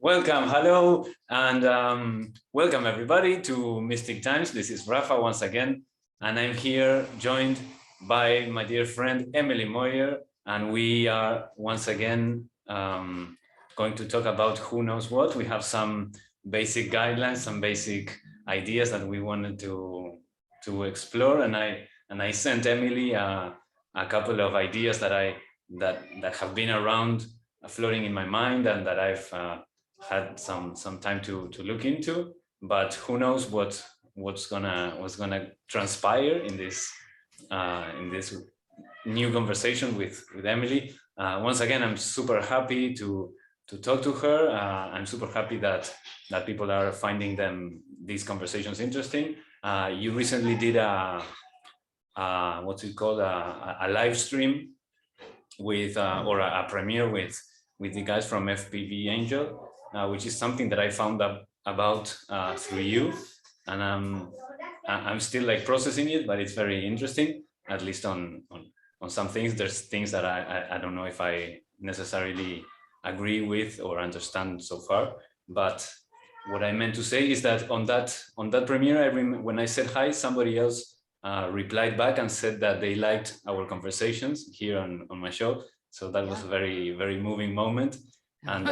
Welcome, hello, and welcome everybody to Mystic Times. This is Rafa once again, and I'm here joined by my dear friend Emily Moyer, and we are once again going to talk about who knows what. We have some basic guidelines, some basic ideas that we wanted to explore, and I sent Emily a couple of ideas that have been around, floating in my mind, and that I've had some time to look into, but who knows what's gonna transpire in this new conversation with Emily. Once again, I'm super happy to talk to her. I'm super happy that people are finding these conversations interesting. You recently did what's it called, a live stream with or a premiere with the guys from FPV Angel, which is something that I found about through you, and I'm still like processing it, but it's very interesting. At least on some things, there's things that I don't know if I necessarily agree with or understand so far. But what I meant to say is that on that premiere, when I said hi, somebody else replied back and said that they liked our conversations here on my show. So that was a very, very moving moment. And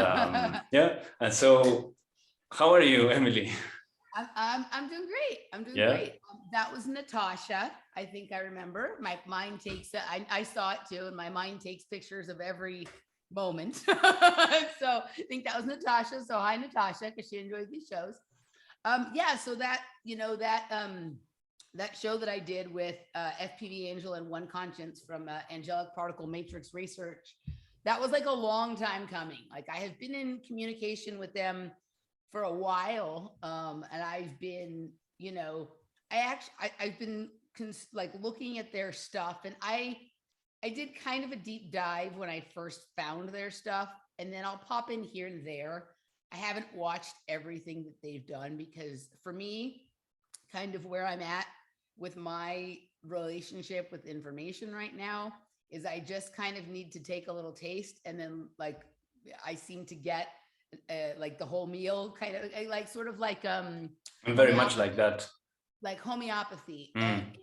yeah, and so how are you, Emily? I'm doing great. I'm doing great. That was Natasha. I think I remember. My mind takes I saw it too, and my mind takes pictures of every moment. So I think that was Natasha. So hi, Natasha, because she enjoys these shows. Yeah. So that that show that I did with FPV Angel and One Conscience from Angelic Particle Matrix Research, that was like a long time coming. Like I have been in communication with them for a while, and I've been, I've been like looking at their stuff, and I did kind of a deep dive when I first found their stuff, and then I'll pop in here and there. I haven't watched everything that they've done because for me, kind of where I'm at with my relationship with information right now is I just kind of need to take a little taste, and then like I seem to get like the whole meal, kind of like sort of like I'm very much like that, like homeopathy. And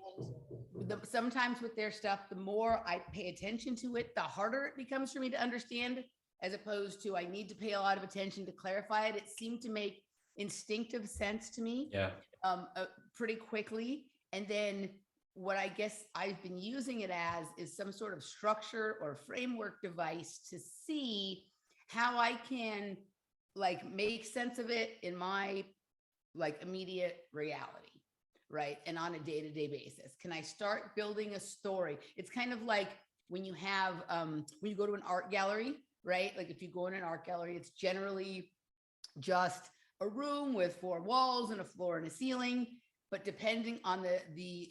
sometimes with their stuff, the more I pay attention to it, the harder it becomes for me to understand, as opposed to I need to pay a lot of attention to clarify it. It seemed to make instinctive sense to me pretty quickly. And then what I guess I've been using it as is some sort of structure or framework device to see how I can like make sense of it in my like immediate reality, right? And on a day-to-day basis, can I start building a story? It's kind of like when you have when you go to an art gallery, right? Like if you go in an art gallery, it's generally just a room with 4 walls and a floor and a ceiling. But depending on the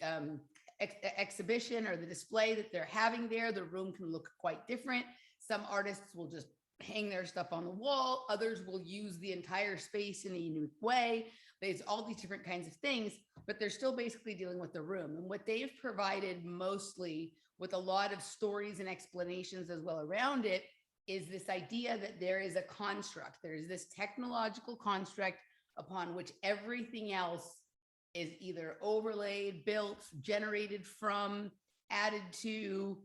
exhibition or the display that they're having there, the room can look quite different. Some artists will just hang their stuff on the wall. Others will use the entire space in a unique way. There's all these different kinds of things, but they're still basically dealing with the room. And what they've provided mostly with a lot of stories and explanations as well around it is this idea that there is a construct. There is this technological construct upon which everything else is either overlaid, built, generated from, added to,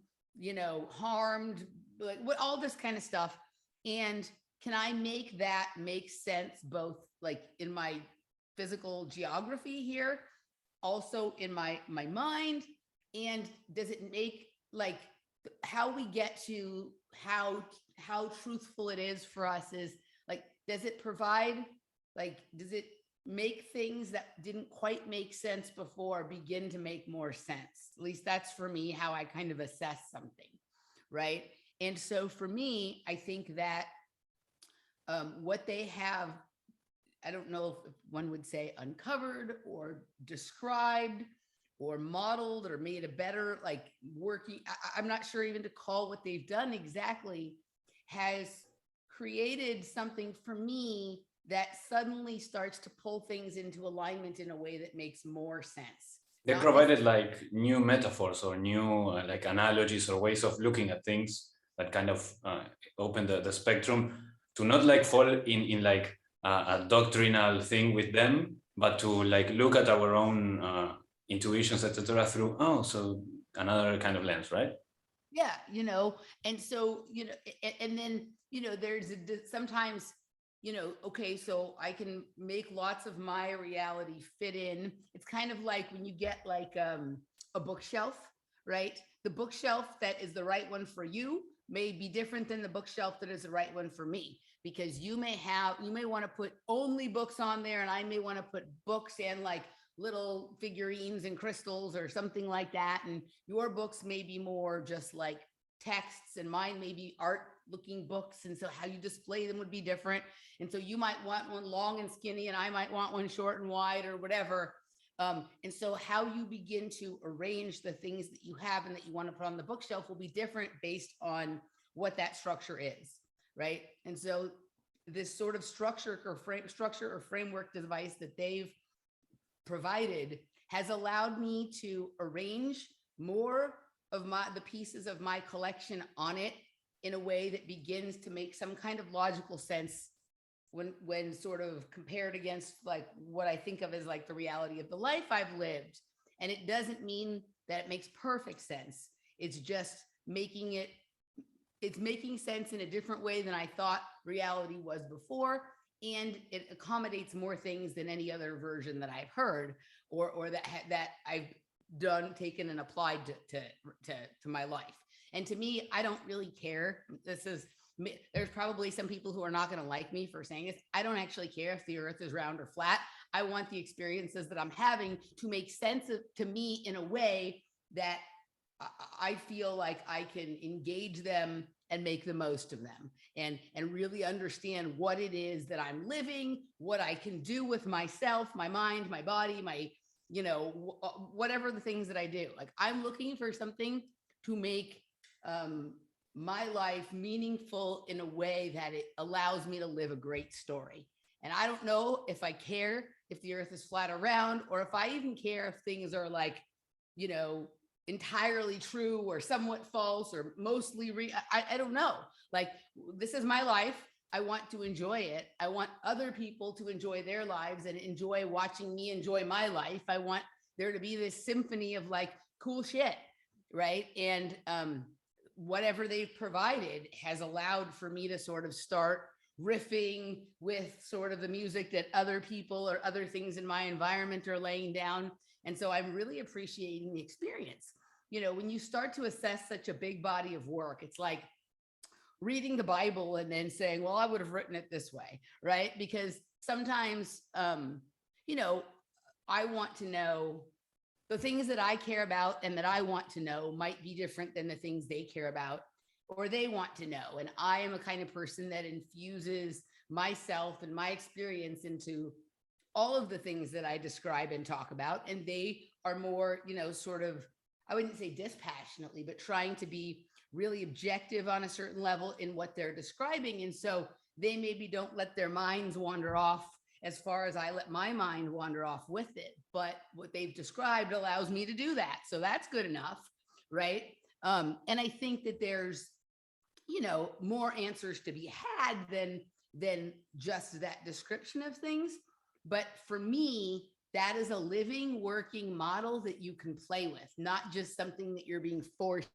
harmed, like what, all this kind of stuff. And can I make that make sense both like in my physical geography here, also in my mind, and does it make like how we get to how truthful it is for us is like, does it provide, like, does it make things that didn't quite make sense before begin to make more sense? At least that's for me how I kind of assess something, right? And so for me, I think that what they have, I don't know if one would say uncovered or described or modeled or made a better, like working, I'm not sure even to call what they've done exactly, has created something for me that suddenly starts to pull things into alignment in a way that makes more sense. They provided like new metaphors or new like analogies or ways of looking at things that kind of open the spectrum to not like fall in like a doctrinal thing with them, but to like look at our own intuitions, etc., through so another kind of lens, right? Yeah, and so and then there's sometimes okay, so I can make lots of my reality fit in. It's kind of like when you get like a bookshelf, right? The bookshelf that is the right one for you may be different than the bookshelf that is the right one for me, because you may want to put only books on there, and I may want to put books and like little figurines and crystals or something like that, and your books may be more just like texts, and mine may be art looking books, and so how you display them would be different. And so you might want one long and skinny, and I might want one short and wide, or whatever. And so how you begin to arrange the things that you have and that you want to put on the bookshelf will be different based on what that structure is, right? And so this sort of structure or framework device that they've provided has allowed me to arrange more of the pieces of my collection on it in a way that begins to make some kind of logical sense when sort of compared against like what I think of as like the reality of the life I've lived. And it doesn't mean that it makes perfect sense. It's just making sense in a different way than I thought reality was before. And it accommodates more things than any other version that I've heard or that I've done, taken, and applied to my life. And to me, I don't really care. There's probably some people who are not going to like me for saying this. I don't actually care if the earth is round or flat. I want the experiences that I'm having to make sense to me in a way that I feel like I can engage them and make the most of them, and really understand what it is that I'm living, what I can do with myself, my mind, my body, my, whatever the things that I do. Like, I'm looking for something to make my life meaningful in a way that it allows me to live a great story. And I don't know if I care if the earth is flat or round, or if I even care if things are like, entirely true or somewhat false or mostly I don't know. Like, this is my life. I want to enjoy it. I want other people to enjoy their lives and enjoy watching me enjoy my life. I want there to be this symphony of like cool shit, right? And whatever they've provided has allowed for me to sort of start riffing with sort of the music that other people or other things in my environment are laying down. And so I'm really appreciating the experience. When you start to assess such a big body of work, it's like reading the Bible and then saying, well, I would have written it this way, right? Because sometimes, I want to know the things that I care about and that I want to know might be different than the things they care about or they want to know. And I am a kind of person that infuses myself and my experience into all of the things that I describe and talk about. And they are more, sort of, I wouldn't say dispassionately, but trying to be really objective on a certain level in what they're describing. And so they maybe don't let their minds wander off as far as I let my mind wander off with it. But what they've described allows me to do that. So that's good enough, right? And I think that there's, more answers to be had than just that description of things. But for me, that is a living, working model that you can play with, not just something that you're being forced.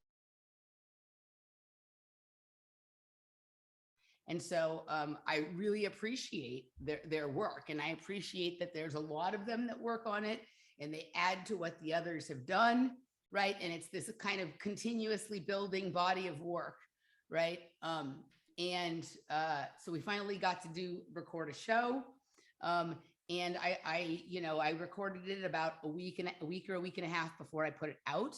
And so I really appreciate their work. And I appreciate that there's a lot of them that work on it and they add to what the others have done, right? And it's this kind of continuously building body of work, right? So we finally got to record a show. And I recorded it about a week or a week and a half before I put it out.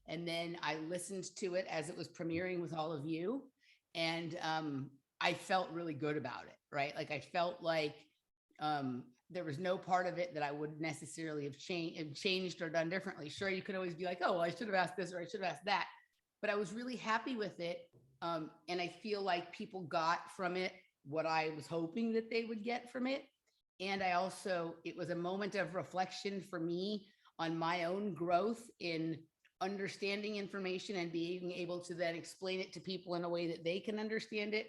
And then I listened to it as it was premiering with all of you. And I felt really good about it, right? Like I felt like there was no part of it that I would necessarily have changed or done differently. Sure, you could always be like, oh, well, I should have asked this or I should have asked that. But I was really happy with it. And I feel like people got from it what I was hoping that they would get from it. And it was a moment of reflection for me on my own growth in understanding information and being able to then explain it to people in a way that they can understand it.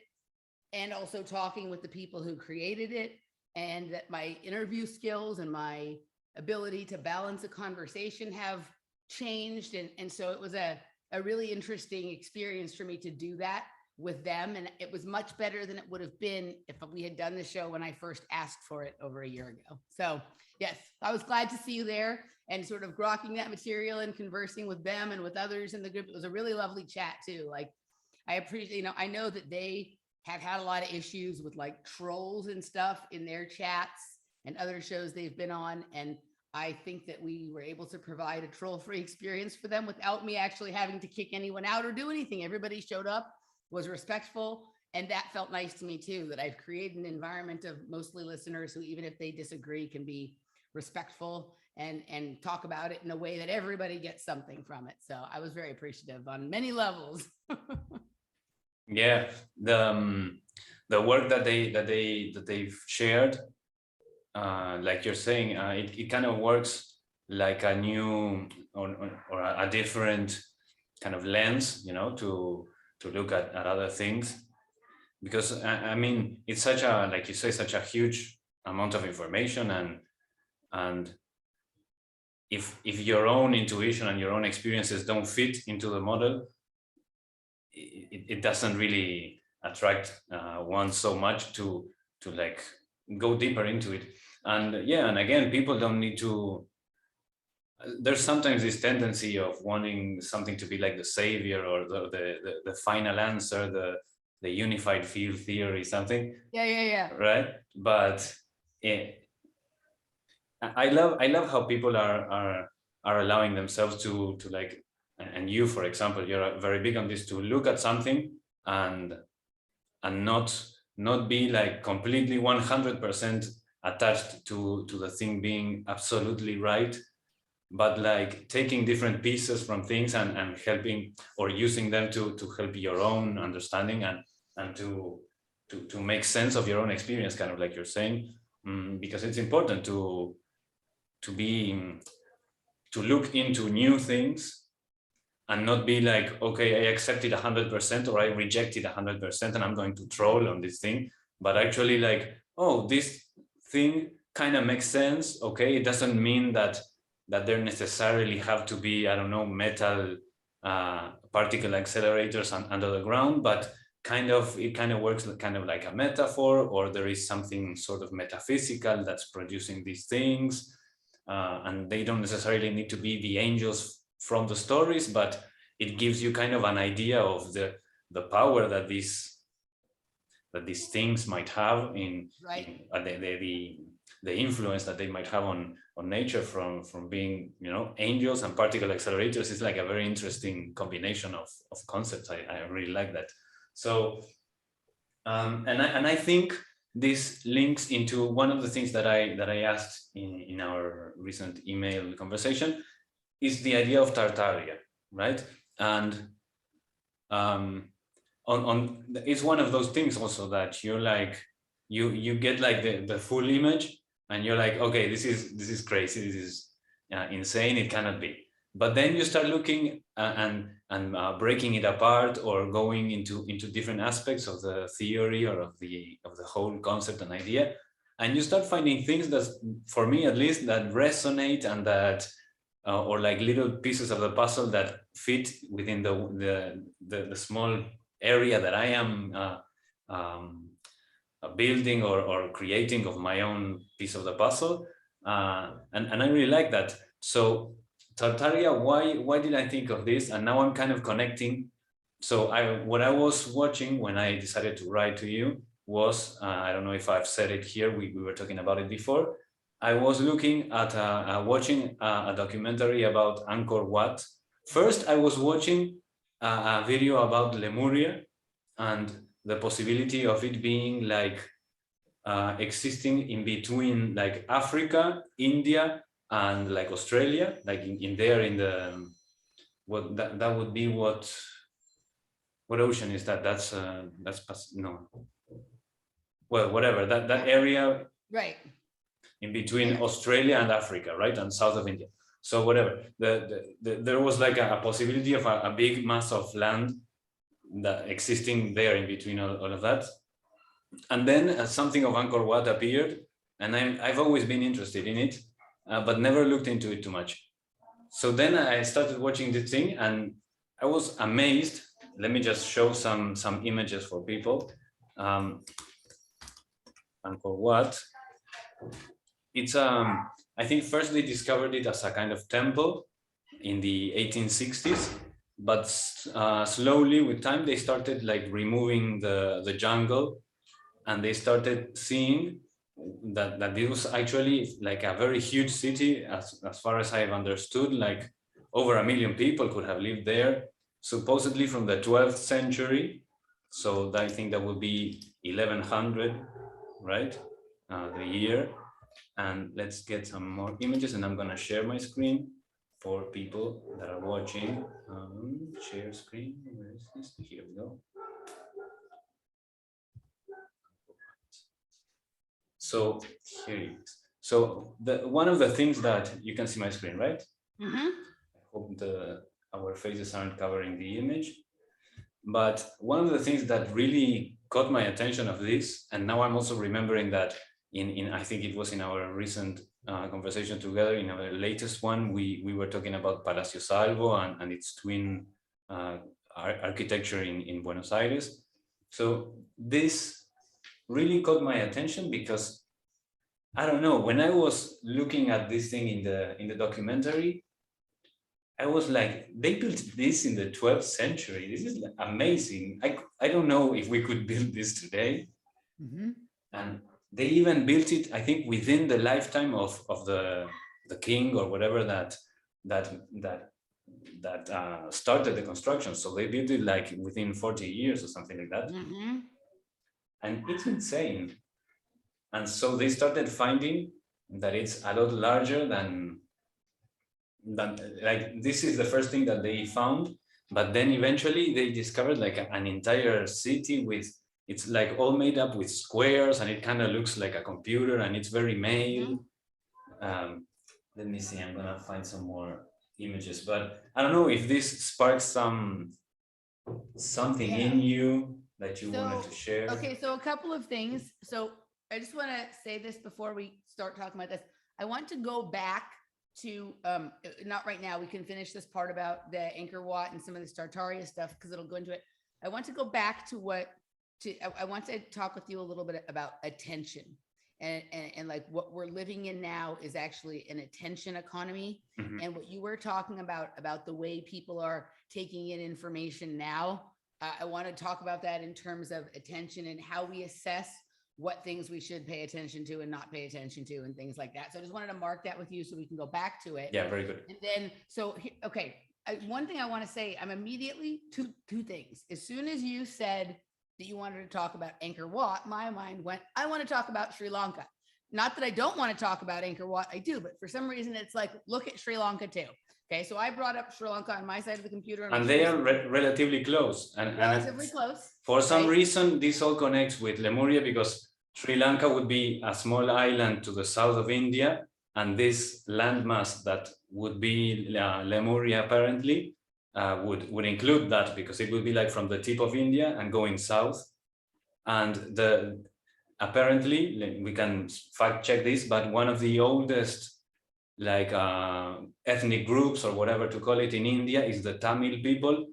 and also talking with the people who created it, and that my interview skills and my ability to balance a conversation have changed. And so it was a really interesting experience for me to do that with them. And it was much better than it would have been if we had done the show when I first asked for it over a year ago. So yes, I was glad to see you there and sort of grokking that material and conversing with them and with others in the group. It was a really lovely chat too. Like, I appreciate, you know, I know that they have had a lot of issues with like trolls and stuff in their chats and other shows they've been on. And I think that we were able to provide a troll-free experience for them without me actually having to kick anyone out or do anything. Everybody showed up, was respectful, and that felt nice to me too, that I've created an environment of mostly listeners who, even if they disagree, can be respectful and talk about it in a way that everybody gets something from it. So I was very appreciative on many levels. Yeah, the work that they've shared, like you're saying, it kind of works like a new or a different kind of lens, you know, to look at other things, because I mean, it's such a, like you say, such a huge amount of information, and if your own intuition and your own experiences don't fit into the model, it doesn't really attract one so much to like go deeper into it. And yeah, and again, people don't need to, there's sometimes this tendency of wanting something to be like the savior or the final answer, the unified field theory, something. Yeah. Right? But I love how people are allowing themselves to like, and you, for example, you're very big on this, to look at something and not be like completely 100% attached to the thing being absolutely right, but like taking different pieces from things and helping or using them to help your own understanding and to make sense of your own experience, kind of like you're saying, because it's important to look into new things and not be like, okay, I accept it 100% or I reject it 100% and I'm going to troll on this thing, but actually like, oh, this thing kind of makes sense. Okay, it doesn't mean that there necessarily have to be, I don't know, metal particle accelerators under the ground, but it kind of works kind of like a metaphor, or there is something sort of metaphysical that's producing these things, and they don't necessarily need to be the angels from the stories, but it gives you kind of an idea of the power that these things might have in, Right. the influence that they might have on nature from being, you know, angels and particle accelerators. Is like a very interesting combination of concepts. I really like that. So and I think this links into one of the things that I asked in our recent email conversation, is the idea of Tartaria, right? And it's one of those things also that you're like, you get like the full image and you're like, okay, this is crazy, this is insane, it cannot be. But then you start looking and breaking it apart, or going into different aspects of the theory or of the whole concept and idea, and you start finding things that, for me at least, that resonate and that or like little pieces of the puzzle that fit within the small area that I am building or creating of my own piece of the puzzle, and I really like that. So Tartaria, why did I think of this? And now I'm kind of connecting. So what I was watching when I decided to write to you was, I don't know if I've said it here, we were talking about it before. I was looking at watching a documentary about Angkor Wat. First, I was watching a video about Lemuria and the possibility of it being like existing in between like Africa, India, and like Australia, like in there in the what that would be what ocean is that? That's no. Well, whatever that area. Right. In between Australia and Africa, right, and south of India. So whatever, there was like a possibility of a big mass of land that existing there in between all of that. And then something of Angkor Wat appeared, and I've always been interested in it, but never looked into it too much. So then I started watching the thing, and I was amazed. Let me just show some images for people. Angkor Wat. It's I think first they discovered it as a kind of temple in the 1860s, but slowly with time they started like removing the jungle, and they started seeing that it was actually like a very huge city, as far as I've understood, like over 1 million people could have lived there, supposedly from the 12th century. So I think that would be 1100, right? The year. And let's get some more images, and I'm gonna share my screen for people that are watching. Share screen, where is this? Here we go. So here it is. So one of the things that you can see my screen, right? Mm-hmm. I hope our faces aren't covering the image. But one of the things that really caught my attention of this, and now I'm also remembering that in I think it was in our recent conversation together, in our latest one, we were talking about Palacio Salvo and its twin architecture in Buenos Aires. So this really caught my attention because I don't know, when I was looking at this thing in the documentary, I was like, they built this in the 12th century. This is amazing. I don't know if we could build this today. Mm-hmm. And they even built it, I think, within the lifetime of the king or whatever that started the construction. So they built it like within 40 years or something like that. Mm-hmm. And it's insane. And so they started finding that it's a lot larger than like this is the first thing that they found, but then eventually they discovered like an entire city with, it's like all made up with squares, and it kind of looks like a computer, and it's very male. Let me see, I'm gonna find some more images, but I don't know if this sparks something in you that you wanted to share. Okay, so a couple of things. So I just want to say this before we start talking about this. I want to go back to not right now. We can finish this part about the Angkor Wat and some of the Tartaria stuff because it'll go into it. I want to go back to I want to talk with you a little bit about attention and like what we're living in now is actually an attention economy. Mm-hmm. And what you were talking about the way people are taking in information now. I want to talk about that in terms of attention and how we assess what things we should pay attention to and not pay attention to and things like that. So I just wanted to mark that with you so we can go back to it. Yeah, very good. And then, so, okay. One thing I want to say, I'm immediately two things. As soon as you said that you wanted to talk about Angkor Wat, my mind went, I want to talk about Sri Lanka. Not that I don't want to talk about Angkor Wat, I do, but for some reason it's like, look at Sri Lanka too. Okay, so I brought up Sri Lanka on my side of the computer. And they are relatively close. Relatively close. For some reason, this all connects with Lemuria because Sri Lanka would be a small island to the south of India. And this landmass that would be Lemuria apparently would include that because it would be like from the tip of India and going south. And apparently, we can fact check this, but one of the oldest like ethnic groups or whatever to call it in India is the Tamil people,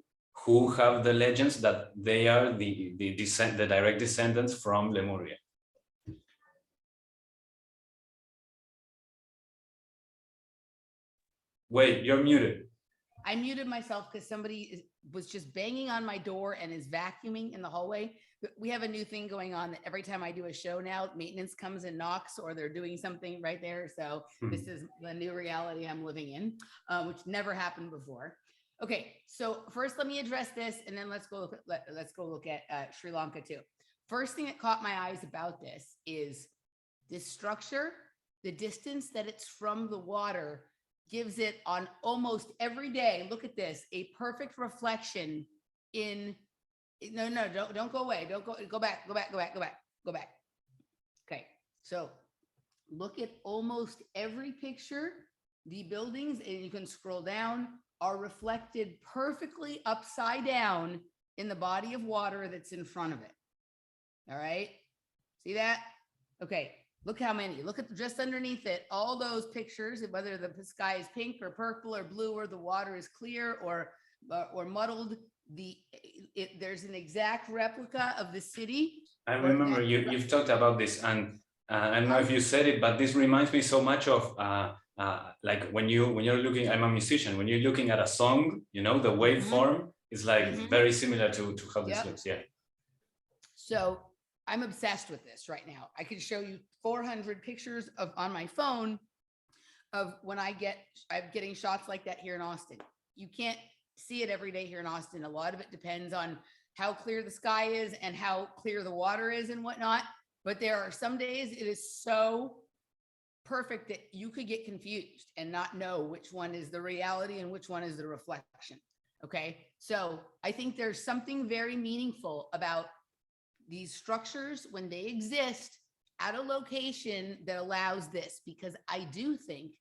who have the legends that they are the direct descendants from Lemuria. Wait, you're muted. I muted myself because somebody was just banging on my door and is vacuuming in the hallway. We have a new thing going on that every time I do a show now, maintenance comes and knocks or they're doing something right there. So this is the new reality I'm living in, which never happened before. Okay, so first let me address this and then let's go look at Sri Lanka too. First thing that caught my eyes about this is this structure, the distance that it's from the water gives it on almost every day. Look at this, a perfect reflection in, no, don't go away. Go back. Okay, so look at almost every picture. The buildings, and you can scroll down, are reflected perfectly upside down in the body of water that's in front of it. All right. See that? Okay, look how many. Look at just underneath it, all those pictures, whether the sky is pink or purple or blue, or the water is clear or muddled. There's an exact replica of the city. I remember you've talked about this, and I don't know if you said it, but this reminds me so much of like when you're looking. I'm a musician. When you're looking at a song, you know, the waveform is like very similar to how this looks. Yeah. So I'm obsessed with this right now. I can show you 400 pictures on my phone of when I'm getting shots like that here in Austin. You can't see it every day here in Austin. A lot of it depends on how clear the sky is and how clear the water is and whatnot. But there are some days it is so perfect that you could get confused and not know which one is the reality and which one is the reflection. Okay. So I think there's something very meaningful about these structures when they exist at a location that allows this, because I do think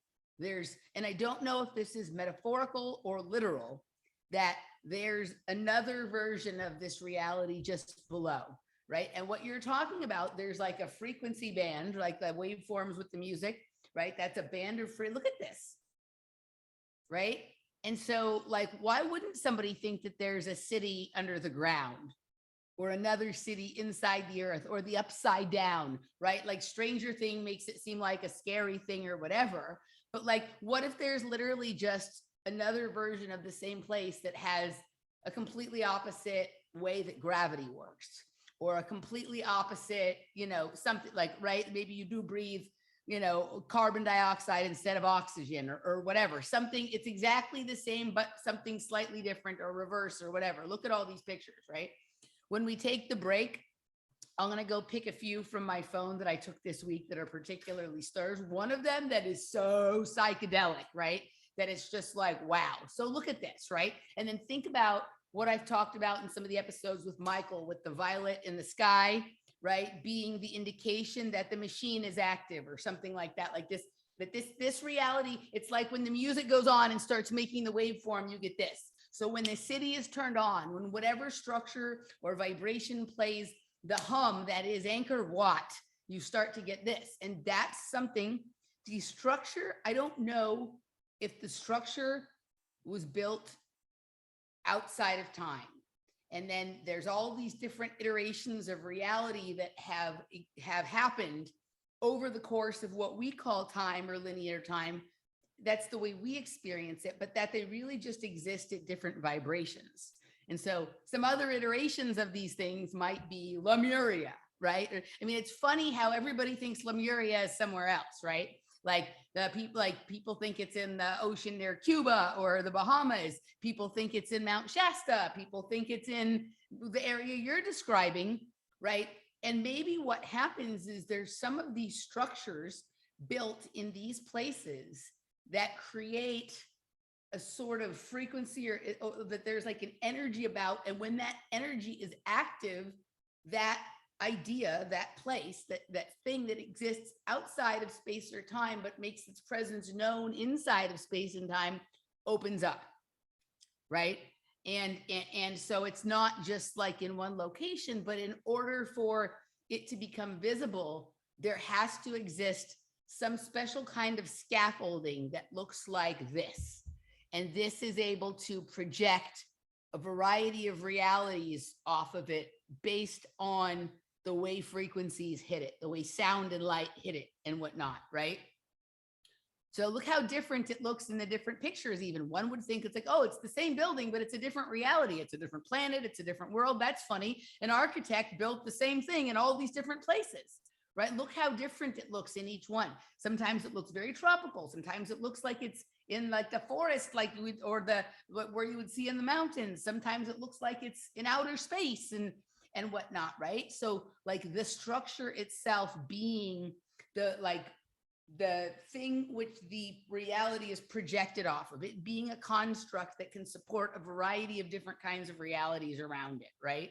and I don't know if this is metaphorical or literal, that there's another version of this reality just below, right? And what you're talking about, there's like a frequency band, like the waveforms with the music, right? That's a band of look at this, right? And so like, why wouldn't somebody think that there's a city under the ground or another city inside the earth or the upside down, right? Like Stranger Thing makes it seem like a scary thing or whatever. But like, what if there's literally just another version of the same place that has a completely opposite way that gravity works, or a completely opposite, you know, something like, right? Maybe you do breathe, you know, carbon dioxide instead of oxygen or whatever, something, it's exactly the same, but something slightly different or reverse or whatever. Look at all these pictures, right? When we take the break, I'm going to go pick a few from my phone that I took this week that are particularly stirs. One of them that is so psychedelic, right? That it's just like, wow. So look at this, right? And then think about what I've talked about in some of the episodes with Michael, with the violet in the sky, right? Being the indication that the machine is active or something like that, like this, that this reality, it's like when the music goes on and starts making the waveform, you get this. So when the city is turned on, when whatever structure or vibration plays the hum that is Angkor Wat, you start to get this. And that's something, the structure, I don't know if the structure was built outside of time. And then there's all these different iterations of reality that have happened over the course of what we call time or linear time. That's the way we experience it, but that they really just exist at different vibrations. And so some other iterations of these things might be Lemuria, right? I mean, it's funny how everybody thinks Lemuria is somewhere else, right? Like people think it's in the ocean near Cuba or the Bahamas. People think it's in Mount Shasta. People think it's in the area you're describing, right? And maybe what happens is there's some of these structures built in these places that create a sort of frequency or that there's like an energy about, and when that energy is active, that idea, that place, that thing that exists outside of space or time but makes its presence known inside of space and time, opens up, right? And so it's not just like in one location, but in order for it to become visible, there has to exist some special kind of scaffolding that looks like this. And this is able to project a variety of realities off of it based on the way frequencies hit it, the way sound and light hit it and whatnot, right? So look how different it looks in the different pictures. Even one would think it's like, oh, it's the same building, but it's a different reality. It's a different planet. It's a different world. That's funny. An architect built the same thing in all these different places, right? Look how different it looks in each one. Sometimes it looks very tropical. Sometimes it looks like it's in like the forest, like you would, or where you would see in the mountains. Sometimes it looks like it's in outer space and whatnot, right? So like the structure itself being the thing which the reality is projected off of, it being a construct that can support a variety of different kinds of realities around it, right?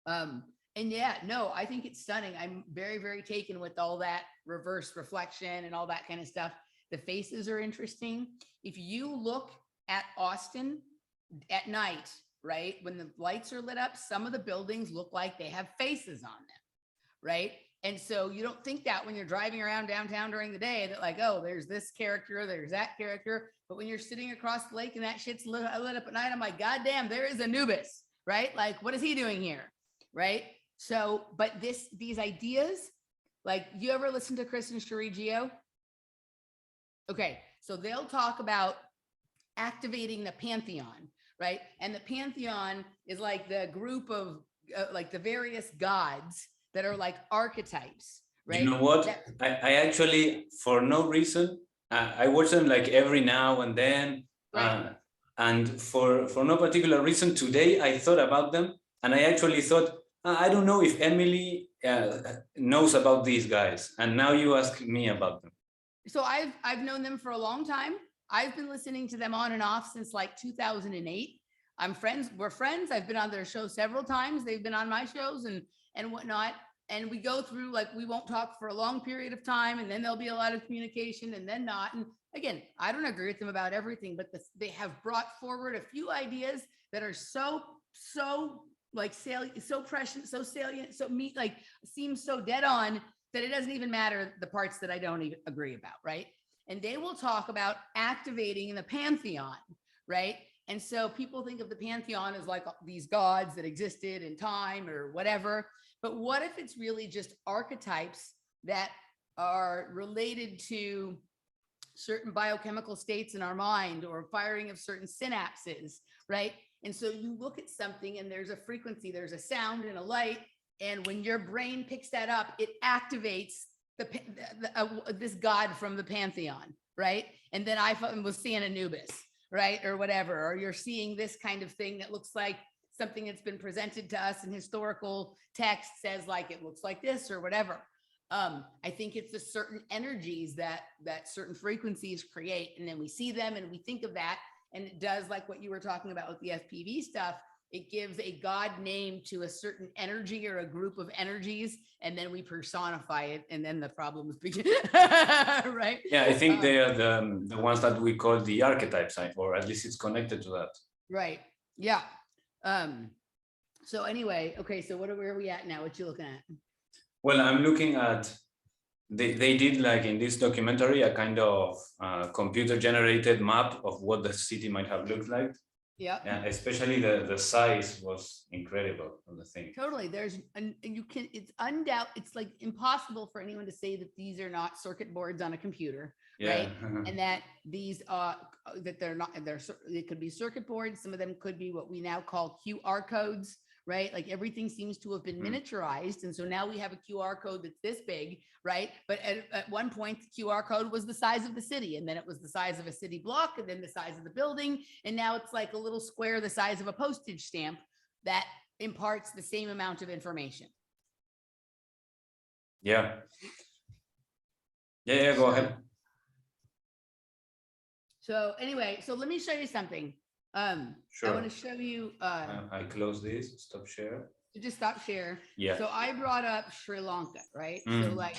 And yeah, no, I think it's stunning. I'm very, very taken with all that reverse reflection and all that kind of stuff. The faces are interesting. If you look at Austin at night, right, when the lights are lit up, some of the buildings look like they have faces on them, right? And so you don't think that when you're driving around downtown during the day that like, oh, there's this character, there's that character. But when you're sitting across the lake and that shit's lit up at night, I'm like, God damn, there is Anubis, right? Like, what is he doing here? Right. So, but these ideas, like, you ever listen to Chris and Cherie Geo? Okay. So they'll talk about activating the pantheon, right? And the pantheon is like the group of like the various gods that are like archetypes, right? You know what? I actually, for no reason, I watch them like every now and then. Right. And for no particular reason, today I thought about them, and I actually thought, I don't know if Emily knows about these guys. And now you ask me about them. So I've known them for a long time. I've been listening to them on and off since like 2008. We're friends. I've been on their show several times. They've been on my shows and whatnot. And we go through, like, we won't talk for a long period of time, and then there'll be a lot of communication and then not. And again, I don't agree with them about everything, but they have brought forward a few ideas that are so like salient, so prescient, so salient, so like seems so dead on that it doesn't even matter the parts that I don't even agree about, right? And they will talk about activating the pantheon, right? And so people think of the pantheon as like these gods that existed in time or whatever. But what if it's really just archetypes that are related to certain biochemical states in our mind or firing of certain synapses, right? And so you look at something and there's a frequency, there's a sound and a light. And when your brain picks that up, it activates this god from the pantheon, right? And then I was seeing Anubis, right? Or whatever, or you're seeing this kind of thing that looks like something that's been presented to us in historical text says like, it looks like this or whatever. I think it's the certain energies that certain frequencies create. And then we see them and we think of that. And it does like what you were talking about with the FPV stuff. It gives a God name to a certain energy or a group of energies, and then we personify it, and then the problems begin. Right? Yeah, I think they are the ones that we call the archetypes, or at least it's connected to that. Right. Yeah. So anyway, okay. So where are we at now? What you looking at? Well, I'm looking at. They did, like in this documentary, a kind of computer generated map of what the city might have looked like. Yeah. Yeah, especially the size was incredible of the thing. Totally. It's like impossible for anyone to say that these are not circuit boards on a computer, right? And that these that they're not, they could be circuit boards. Some of them could be what we now call QR codes, right? Like everything seems to have been miniaturized. And so now we have a QR code that's this big, right? But at one point, the QR code was the size of the city. And then it was the size of a city block, and then the size of the building. And now it's like a little square the size of a postage stamp that imparts the same amount of information. Yeah. Yeah, go ahead. So anyway, so let me show you something. Sure. I want to show you. I close this, stop share. Just stop share. Yeah. So I brought up Sri Lanka, right? So like.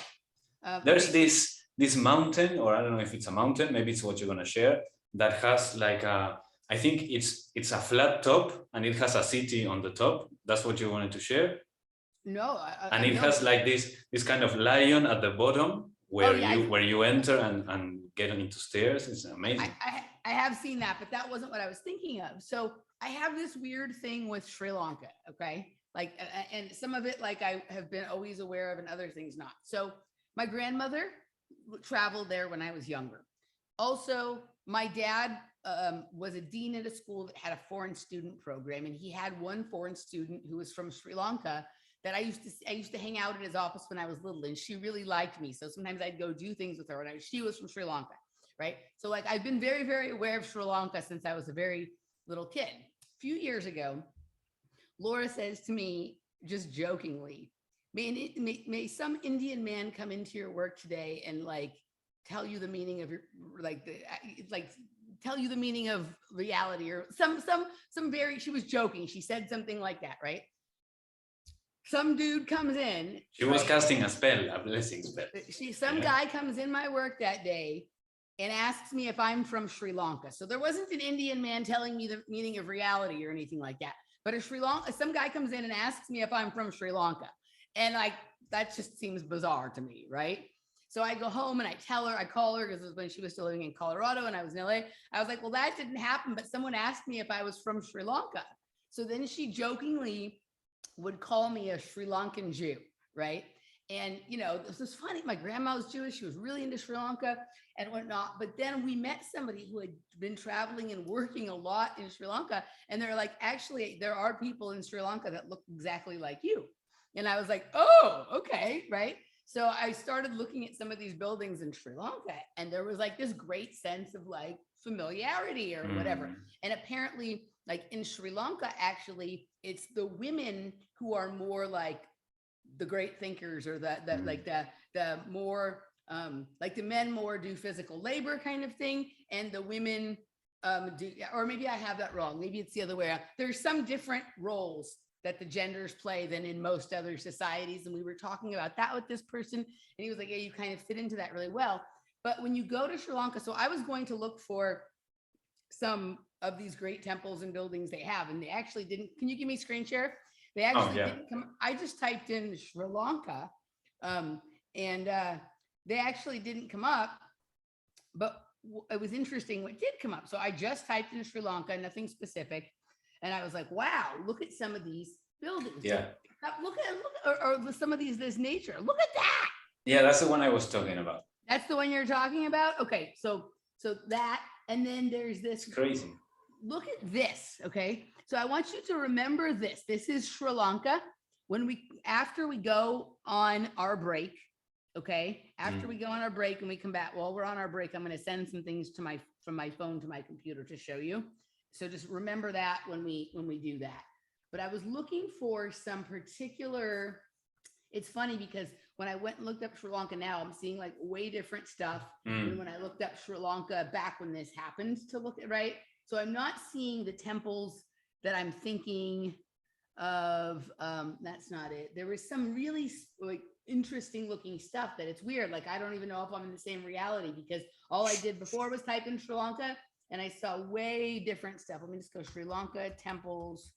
There's this mountain, or I don't know if it's a mountain, maybe it's what you're gonna share, that has like I think it's a flat top and it has a city on the top. That's what you wanted to share? No. And it has like this kind of lion at the bottom where you enter and get into stairs. It's amazing. I have seen that, but that wasn't what I was thinking of. So I have this weird thing with Sri Lanka, okay? Like, and some of it like I have been always aware of and other things not. So my grandmother traveled there when I was younger. Also, my dad was a dean at a school that had a foreign student program, and he had one foreign student who was from Sri Lanka that I used to hang out in his office when I was little, and she really liked me. So sometimes I'd go do things with her, and she was from Sri Lanka, right? So like I've been very, very aware of Sri Lanka since I was a very little kid. A few years ago, Laura says to me, just jokingly, may some Indian man come into your work today and like tell you the meaning of your tell you the meaning of reality, or some very, she was joking. She said something like that, right? Some dude comes in. She was casting a spell, a blessing spell. Some guy comes in my work that day and asks me if I'm from Sri Lanka. So there wasn't an Indian man telling me the meaning of reality or anything like that. But some guy comes in and asks me if I'm from Sri Lanka. And like, that just seems bizarre to me, right? So I go home and I tell her, I call her, because it was when she was still living in Colorado and I was in LA. I was like, well, that didn't happen, but someone asked me if I was from Sri Lanka. So then she jokingly would call me a Sri Lankan Jew, right? And, you know, this was funny. My grandma was Jewish. She was really into Sri Lanka and whatnot. But then we met somebody who had been traveling and working a lot in Sri Lanka. And they're like, actually, there are people in Sri Lanka that look exactly like you. And I was like, oh, okay, right? So I started looking at some of these buildings in Sri Lanka, and there was like this great sense of like familiarity or whatever. And apparently, like in Sri Lanka, actually, it's the women who are more like the great thinkers, or like the more like the men more do physical labor kind of thing, and the women do, or maybe I have that wrong. Maybe it's the other way around. There's some different roles that the genders play than in most other societies. And we were talking about that with this person, and he was like, yeah, you kind of fit into that really well. But when you go to Sri Lanka, so I was going to look for some of these great temples and buildings they have, and they actually didn't. Can you give me screen share? They actually didn't come. I just typed in Sri Lanka, and they actually didn't come up, but it was interesting what did come up. So I just typed in Sri Lanka, nothing specific. And I was like, wow, look at some of these buildings. Yeah. Look at or some of these, this nature. Look at that. Yeah, that's the one I was talking about. That's the one you're talking about? Okay, so that, and then there's this. It's crazy. Look at this, okay? So I want you to remember this. This is Sri Lanka. After we go on our break, okay? After we go on our break and we come back, while we're on our break, I'm gonna send some things from my phone to my computer to show you. So just remember that when we do that. But I was looking for some particular, it's funny because when I went and looked up Sri Lanka now, I'm seeing like way different stuff than when I looked up Sri Lanka back when this happened to look at, right? So I'm not seeing the temples that I'm thinking of. That's not it. There was some really like interesting looking stuff that it's weird. Like, I don't even know if I'm in the same reality, because all I did before was type in Sri Lanka, and I saw way different stuff. Let me just go Sri Lanka temples.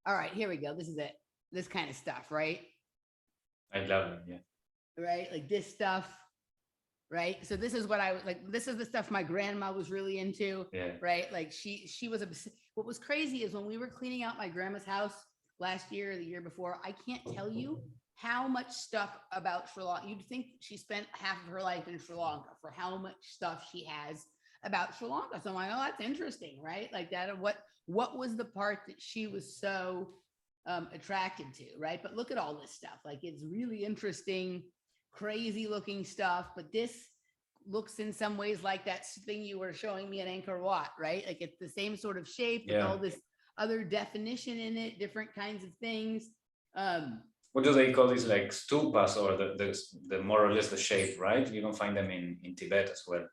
All right, here we go. This is it. This kind of stuff, right? I love it. Yeah. Right, like this stuff, right? So this is what I was like. This is the stuff my grandma was really into. Yeah. Right, like she was. What was crazy is when we were cleaning out my grandma's house last year or the year before, I can't tell you how much stuff about Sri Lanka. You'd think she spent half of her life in Sri Lanka for how much stuff she has about Sri Lanka. So I'm like, oh, that's interesting, right? Like that. What was the part that she was so attracted to, right? But look at all this stuff. Like, it's really interesting, crazy looking stuff. But this looks in some ways like that thing you were showing me at Angkor Wat, right? Like, it's the same sort of shape with all this other definition in it, different kinds of things. What do they call these, like stupas, or the more or less the shape, right? You don't find them in Tibet as well.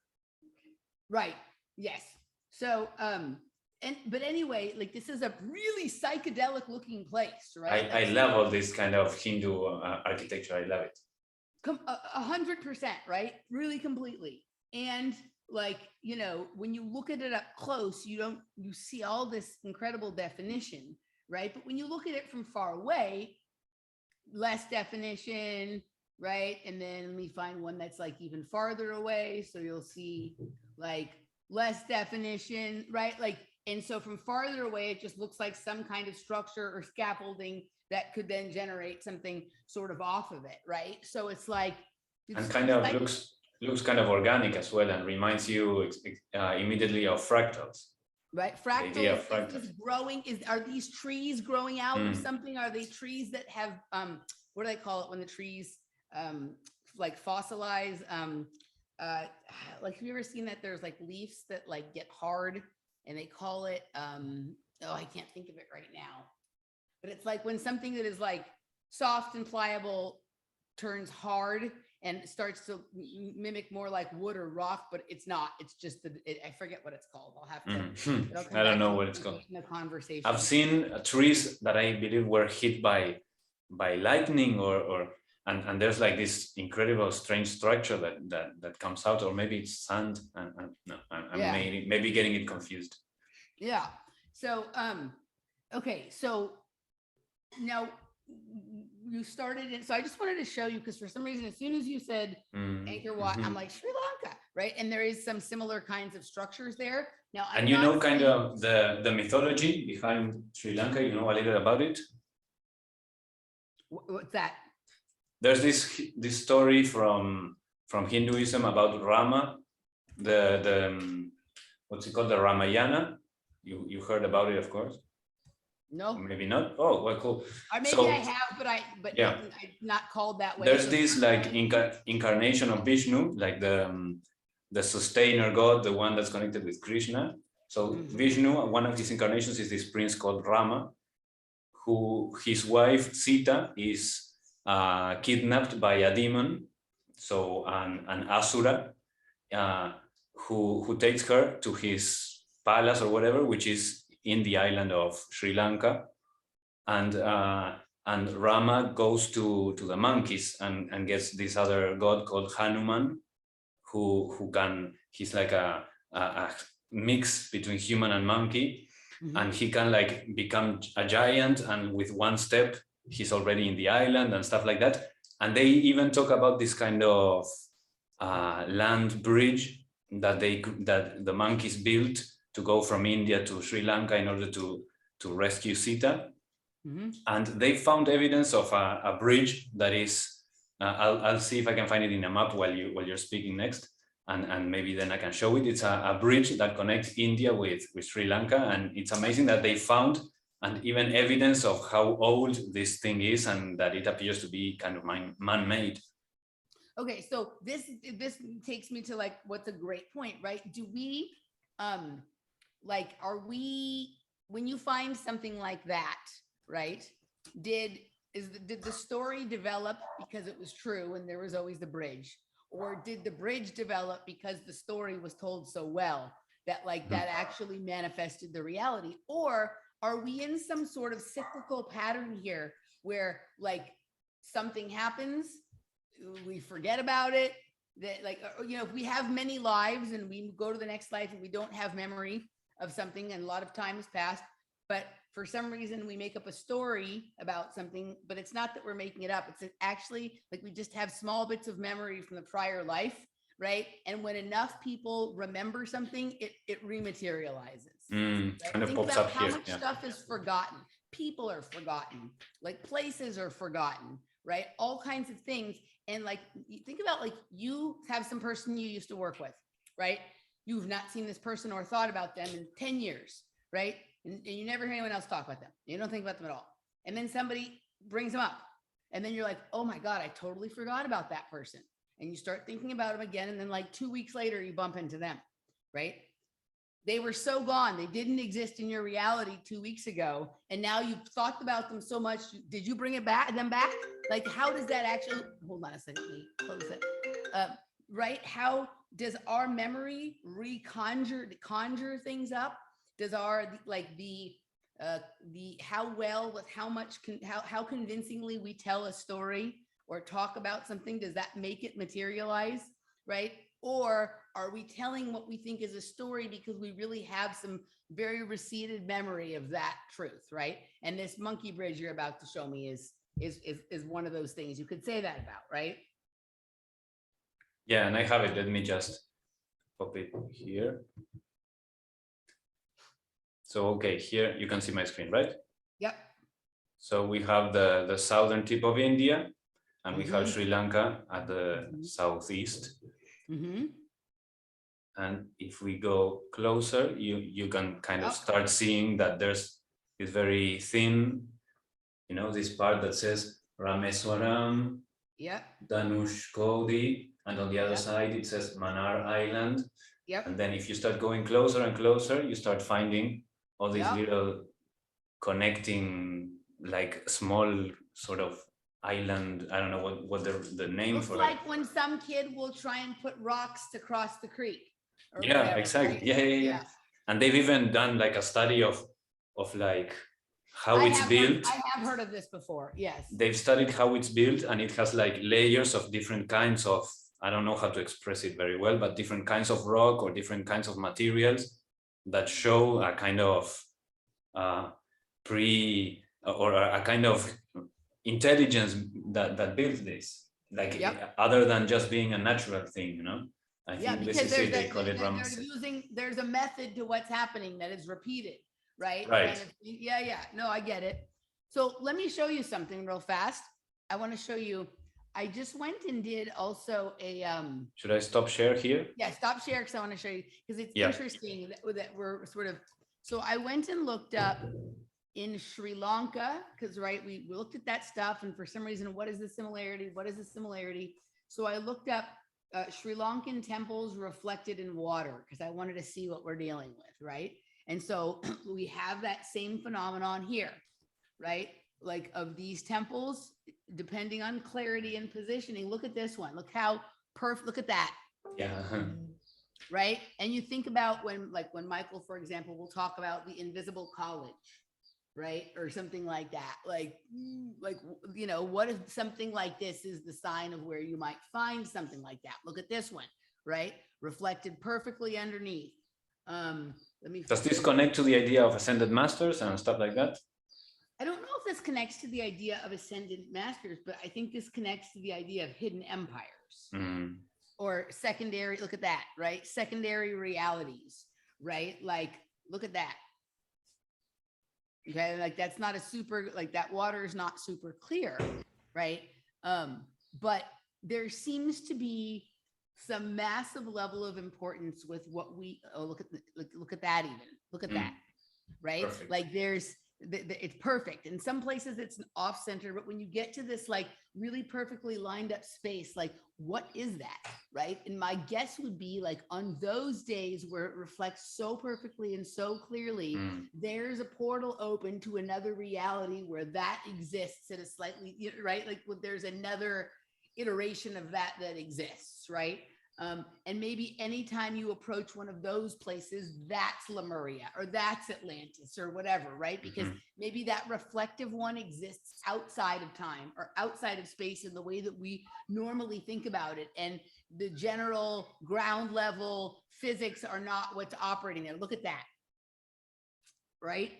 Right. Yes. So, but anyway, like, this is a really psychedelic looking place, right? I love all this kind of Hindu architecture. I love it. 100%, right? Really completely. And like, you know, when you look at it up close, you see all this incredible definition, right? But when you look at it from far away, less definition, right? And then let me find one that's like even farther away. So you'll see like less definition, right? Like, and so from farther away, it just looks like some kind of structure or scaffolding that could then generate something sort of off of it, right? So it's like, and kind of like, looks kind of organic as well, and reminds you immediately of fractals. Right, fractals is growing. Are these trees growing out of something? Are they trees that have what do they call it when the trees like fossilize? Like, have you ever seen that there's like leaves that like get hard, and they call it oh, I can't think of it right now, but it's like when something that is like soft and pliable turns hard and starts to mimic more like wood or rock, but it's not. It's just I forget what it's called. I'll have to. I don't know what it's called. In the conversation, I've seen trees that I believe were hit by lightning, and there's like this incredible strange structure that comes out, or maybe it's sand. I'm maybe getting it confused. Yeah. So okay. So now you started it. So I just wanted to show you, because for some reason, as soon as you said Angkor Wat, I'm like, Sri Lanka, right? And there is some similar kinds of structures there. Now, And you know kind of the mythology behind Sri Lanka, you know a little about it? What's that? There's this story from Hinduism about Rama, the what's it called, the Ramayana. You heard about it, of course. No, maybe not. Oh, well, cool. Or maybe So, I have, but yeah, not called that way. there's So this like incarnation of Vishnu, like the sustainer god, the one that's connected with Krishna. So Vishnu, one of his incarnations is this prince called Rama, who his wife Sita is kidnapped by a demon, so an asura, who takes her to his palace or whatever, which is in the island of Sri Lanka, and Rama goes to the monkeys and gets this other god called Hanuman, he's like a mix between human and monkey, and he can like become a giant, and with one step he's already in the island and stuff like that. And they even talk about this kind of land bridge that the monkeys built to go from India to Sri Lanka in order to rescue Sita. And they found evidence of a bridge that is, I'll see if I can find it in a map while you're speaking next, and maybe then I can show it. It's a bridge that connects India with Sri Lanka, and it's amazing that they found and even evidence of how old this thing is, and that it appears to be kind of man-made. Okay, so this takes me to like what's a great point, right? Do we are we, when you find something like that, right? Did the story develop because it was true and there was always the bridge, or did the bridge develop because the story was told so well that that actually manifested the reality? Or are we in some sort of cyclical pattern here where something happens, we forget about it, that if we have many lives and we go to the next life and we don't have memory of something, and a lot of time has passed, but for some reason we make up a story about something, but it's not that we're making it up. It's actually we just have small bits of memory from the prior life, right? And when enough people remember something, it rematerializes. Kind of Think pops about up how here. much stuff is forgotten. People are forgotten, places are forgotten, right? All kinds of things. And you think about you have some person you used to work with, right? You've not seen this person or thought about them in 10 years, right? And you never hear anyone else talk about them. You don't think about them at all. And then somebody brings them up. And then you're like, oh my God, I totally forgot about that person. And you start thinking about them again. And then 2 weeks later, you bump into them, right? They were so gone. They didn't exist in your reality 2 weeks ago. And now you've thought about them so much. Did you bring them back? How does that actually, hold on a second, let me close it. Right? How does our memory conjure things up? Does our how convincingly we tell a story or talk about something, does that make it materialize, right? Or are we telling what we think is a story because we really have some very receded memory of that truth, right? And this monkey bridge you're about to show me is one of those things you could say that about, right? Yeah, and I have it. Let me just pop it here. So, okay, here you can see my screen, right? Yep. So we have the southern tip of India, and we have Sri Lanka at the southeast. And if we go closer, you can kind of start seeing that there's this very thin, this part that says Rameswaram, Dhanushkodi, and on the other side it says Manar Island. And then if you start going closer and closer, you start finding all these little connecting, small sort of island. I don't know what the name Looks for like it. When some kid will try and put rocks to cross the creek. Yeah, whatever, exactly. Right? Yeah. And they've even done a study of how it's built. I have heard of this before. Yes. They've studied how it's built, and it has layers of different kinds of, I don't know how to express it very well, but different kinds of rock or different kinds of materials that show a kind of a kind of intelligence that builds this, like other than just being a natural thing, you know. I think this is it. They call it Rama. There's a method to what's happening that is repeated, right? Right. Yeah. No, I get it. So let me show you something real fast. I want to show you. I just went and did also a. Should I stop share here? Yeah, stop share because I want to show you because it's interesting that we're sort of. So I went and looked up in Sri Lanka because we looked at that stuff, and for some reason, what is the similarity? What is the similarity? So I looked up Sri Lankan temples reflected in water because I wanted to see what we're dealing with, right? And so we have that same phenomenon here, right? Like of these temples, depending on clarity and positioning. Look at this one. Look how perfect. Look at that. Yeah. Right. And you think about when Michael, for example, will talk about the invisible college, right? Or something like that. Like, you know, what if something like this is the sign of where you might find something like that? Look at this one, right? Reflected perfectly underneath. Does this connect to the idea of ascended masters and stuff like that? I don't know if this connects to the idea of ascended masters, but I think this connects to the idea of hidden empires or secondary. Look at that, right? Secondary realities, right? Like, look at that. Okay, like that's not a super, like that water is not super clear, right? But there seems to be some massive level of importance with what we look at that even look at that, right? Perfect. Like there's it's perfect. In some places it's an off center, but when you get to this like really perfectly lined up space, like what is that, right? And my guess would be like on those days where it reflects so perfectly and so clearly, there's a portal open to another reality where that exists at a slightly, right? Like there's another iteration of that exists, right? And maybe anytime you approach one of those places, that's Lemuria or that's Atlantis or whatever, right? Because maybe that reflective one exists outside of time or outside of space in the way that we normally think about it. And the general ground level physics are not what's operating there. Look at that, right?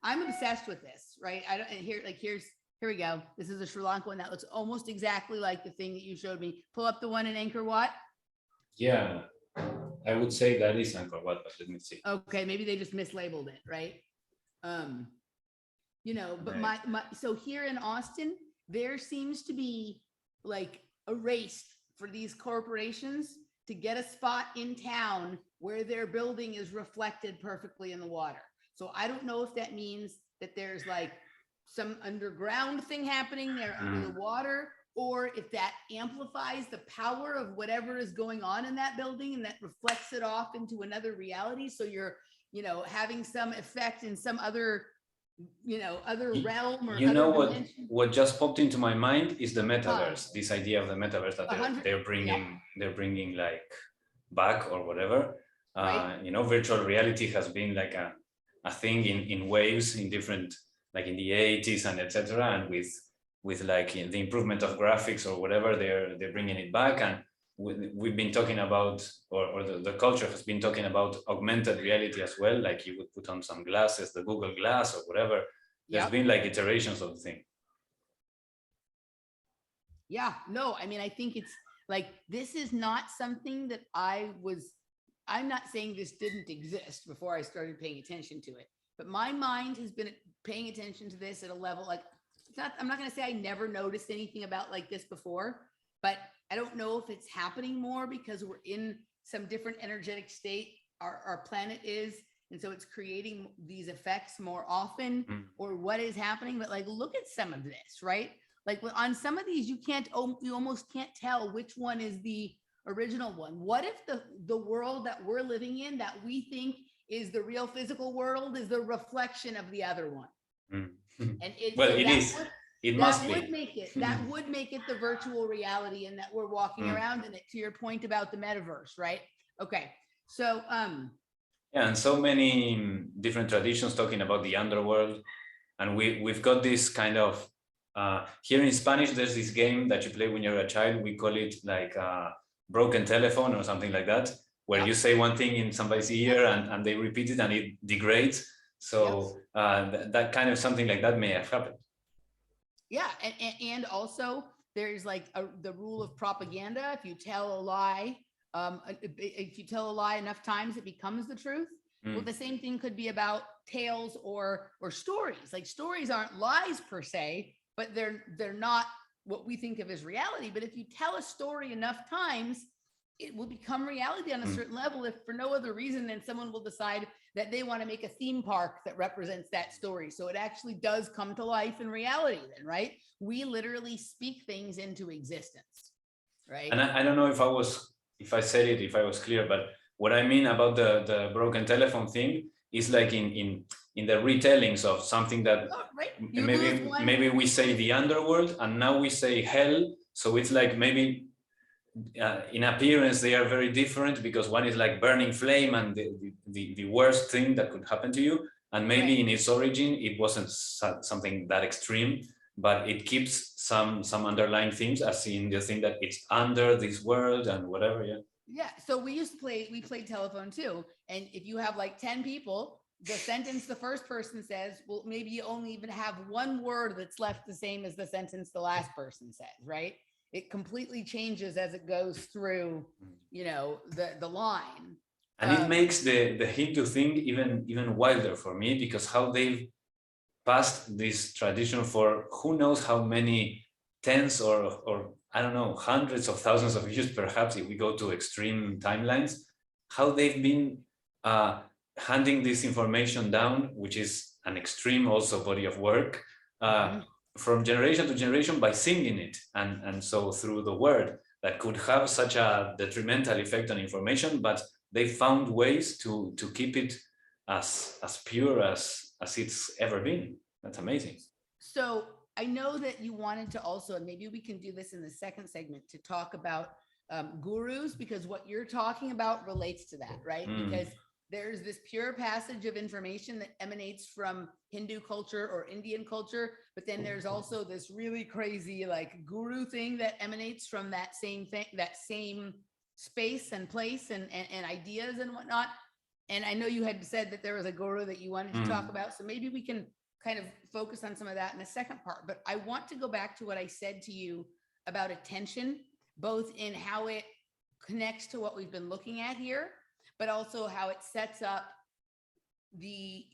I'm obsessed with this, right? Here we go. This is a Sri Lanka one that looks almost exactly like the thing that you showed me. Pull up the one in Angkor Wat. Yeah, I would say that is Angkor Wat, but let me see. Okay, maybe they just mislabeled it, right? You know, but right. So here in Austin, there seems to be like a race for these corporations to get a spot in town where their building is reflected perfectly in the water. So I don't know if that means that there's like some underground thing happening there under the water, or if that amplifies the power of whatever is going on in that building and that reflects it off into another reality. So you're, you know, having some effect in some other, you know, other realm or you know dimension. What just popped into my mind is the metaverse, this idea of the metaverse that they're bringing like back or whatever. Right. You know, virtual reality has been like a thing in waves in different, like in the 80s and etc. And with like the improvement of graphics or whatever, they're bringing it back. And we've been talking about, or the culture has been talking about augmented reality as well. Like you would put on some glasses, the Google Glass or whatever. There's been like iterations of the thing. Yeah, no, I mean, I think it's like, this is not something that I'm not saying this didn't exist before I started paying attention to it, but my mind has been paying attention to this at a level like, I'm not going to say I never noticed anything about like this before, but I don't know if it's happening more because we're in some different energetic state. Our planet is, and so it's creating these effects more often, or what is happening. But like, look at some of this, right? Like on some of these, you almost can't tell which one is the original one. What if the world that we're living in, that we think is the real physical world, is the reflection of the other one? And it would make it the virtual reality, and that we're walking around in it, to your point about the metaverse, right? Okay, so yeah, and so many different traditions talking about the underworld, and we've got this kind of here in Spanish, there's this game that you play when you're a child. We call it like broken telephone or something like that, where you say one thing in somebody's ear and they repeat it and it degrades. So that kind of something like that may have happened. Yeah, and also there's like the rule of propaganda. If you tell a lie, if you tell a lie enough times, it becomes the truth. Well, the same thing could be about tales or stories. Like stories aren't lies per se, but they're not what we think of as reality. But if you tell a story enough times, it will become reality on a certain level, if for no other reason than someone will decide that they want to make a theme park that represents that story. So it actually does come to life in reality then, right? We literally speak things into existence, right? And I don't know if I said it, if I was clear, but what I mean about the broken telephone thing is like in the retellings of something that maybe we say the underworld and now we say hell. So it's like maybe in appearance they are very different, because one is like burning flame and the worst thing that could happen to you, and maybe in its origin it wasn't something that extreme, but it keeps some underlying themes, as in the thing that it's under this world and whatever. Yeah, so we played telephone too, and if you have like 10 people, the sentence the first person says, well, maybe you only even have one word that's left the same as the sentence the last person says, right? It completely changes as it goes through, the line. And it makes the Hindu thing even wilder for me, because how they've passed this tradition for who knows how many tens or I don't know, hundreds of thousands of years, perhaps, if we go to extreme timelines, how they've been handing this information down, which is an extreme also body of work, from generation to generation by singing it. And so through the word that could have such a detrimental effect on information, but they found ways to keep it as pure as it's ever been. That's amazing. So I know that you wanted to also, and maybe we can do this in the second segment, to talk about gurus, because what you're talking about relates to that, right? Because there's this pure passage of information that emanates from Hindu culture or Indian culture, but then there's also this really crazy like guru thing that emanates from that same thing, that same space and place and ideas and whatnot. And I know you had said that there was a guru that you wanted to talk about, so maybe we can kind of focus on some of that in the second part. But I want to go back to what I said to you about attention, both in how it connects to what we've been looking at here, but also how it sets up the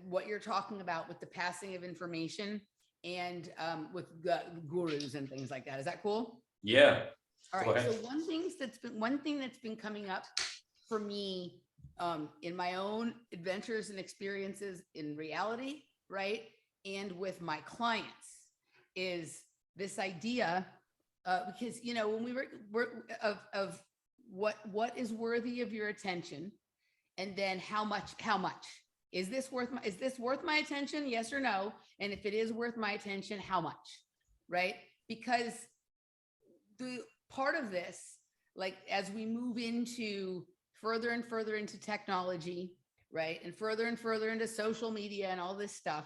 what you're talking about with the passing of information and with the gurus and things like that. Is that cool? Yeah. All right. So one thing that's been coming up for me in my own adventures and experiences in reality, right, and with my clients, is this idea because when we were of what is worthy of your attention, and then how much is this worth my attention, yes or no? And if it is worth my attention, how much, right? Because the part of this, like as we move into further and further into technology, right, and further into social media and all this stuff,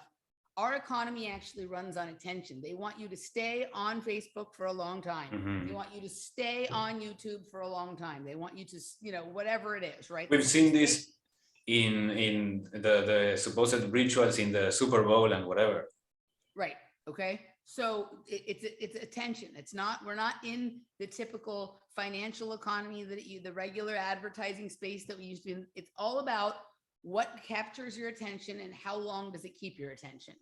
our economy actually runs on attention. They want you to stay on Facebook for a long time. They want you to stay on YouTube for a long time. They want you to, whatever it is, right? We've seen this in the supposed rituals in the Super Bowl and whatever. Right. Okay. So it's attention. We're not in the typical financial economy the regular advertising space that we used to be in. It's all about what captures your attention and how long does it keep your attention,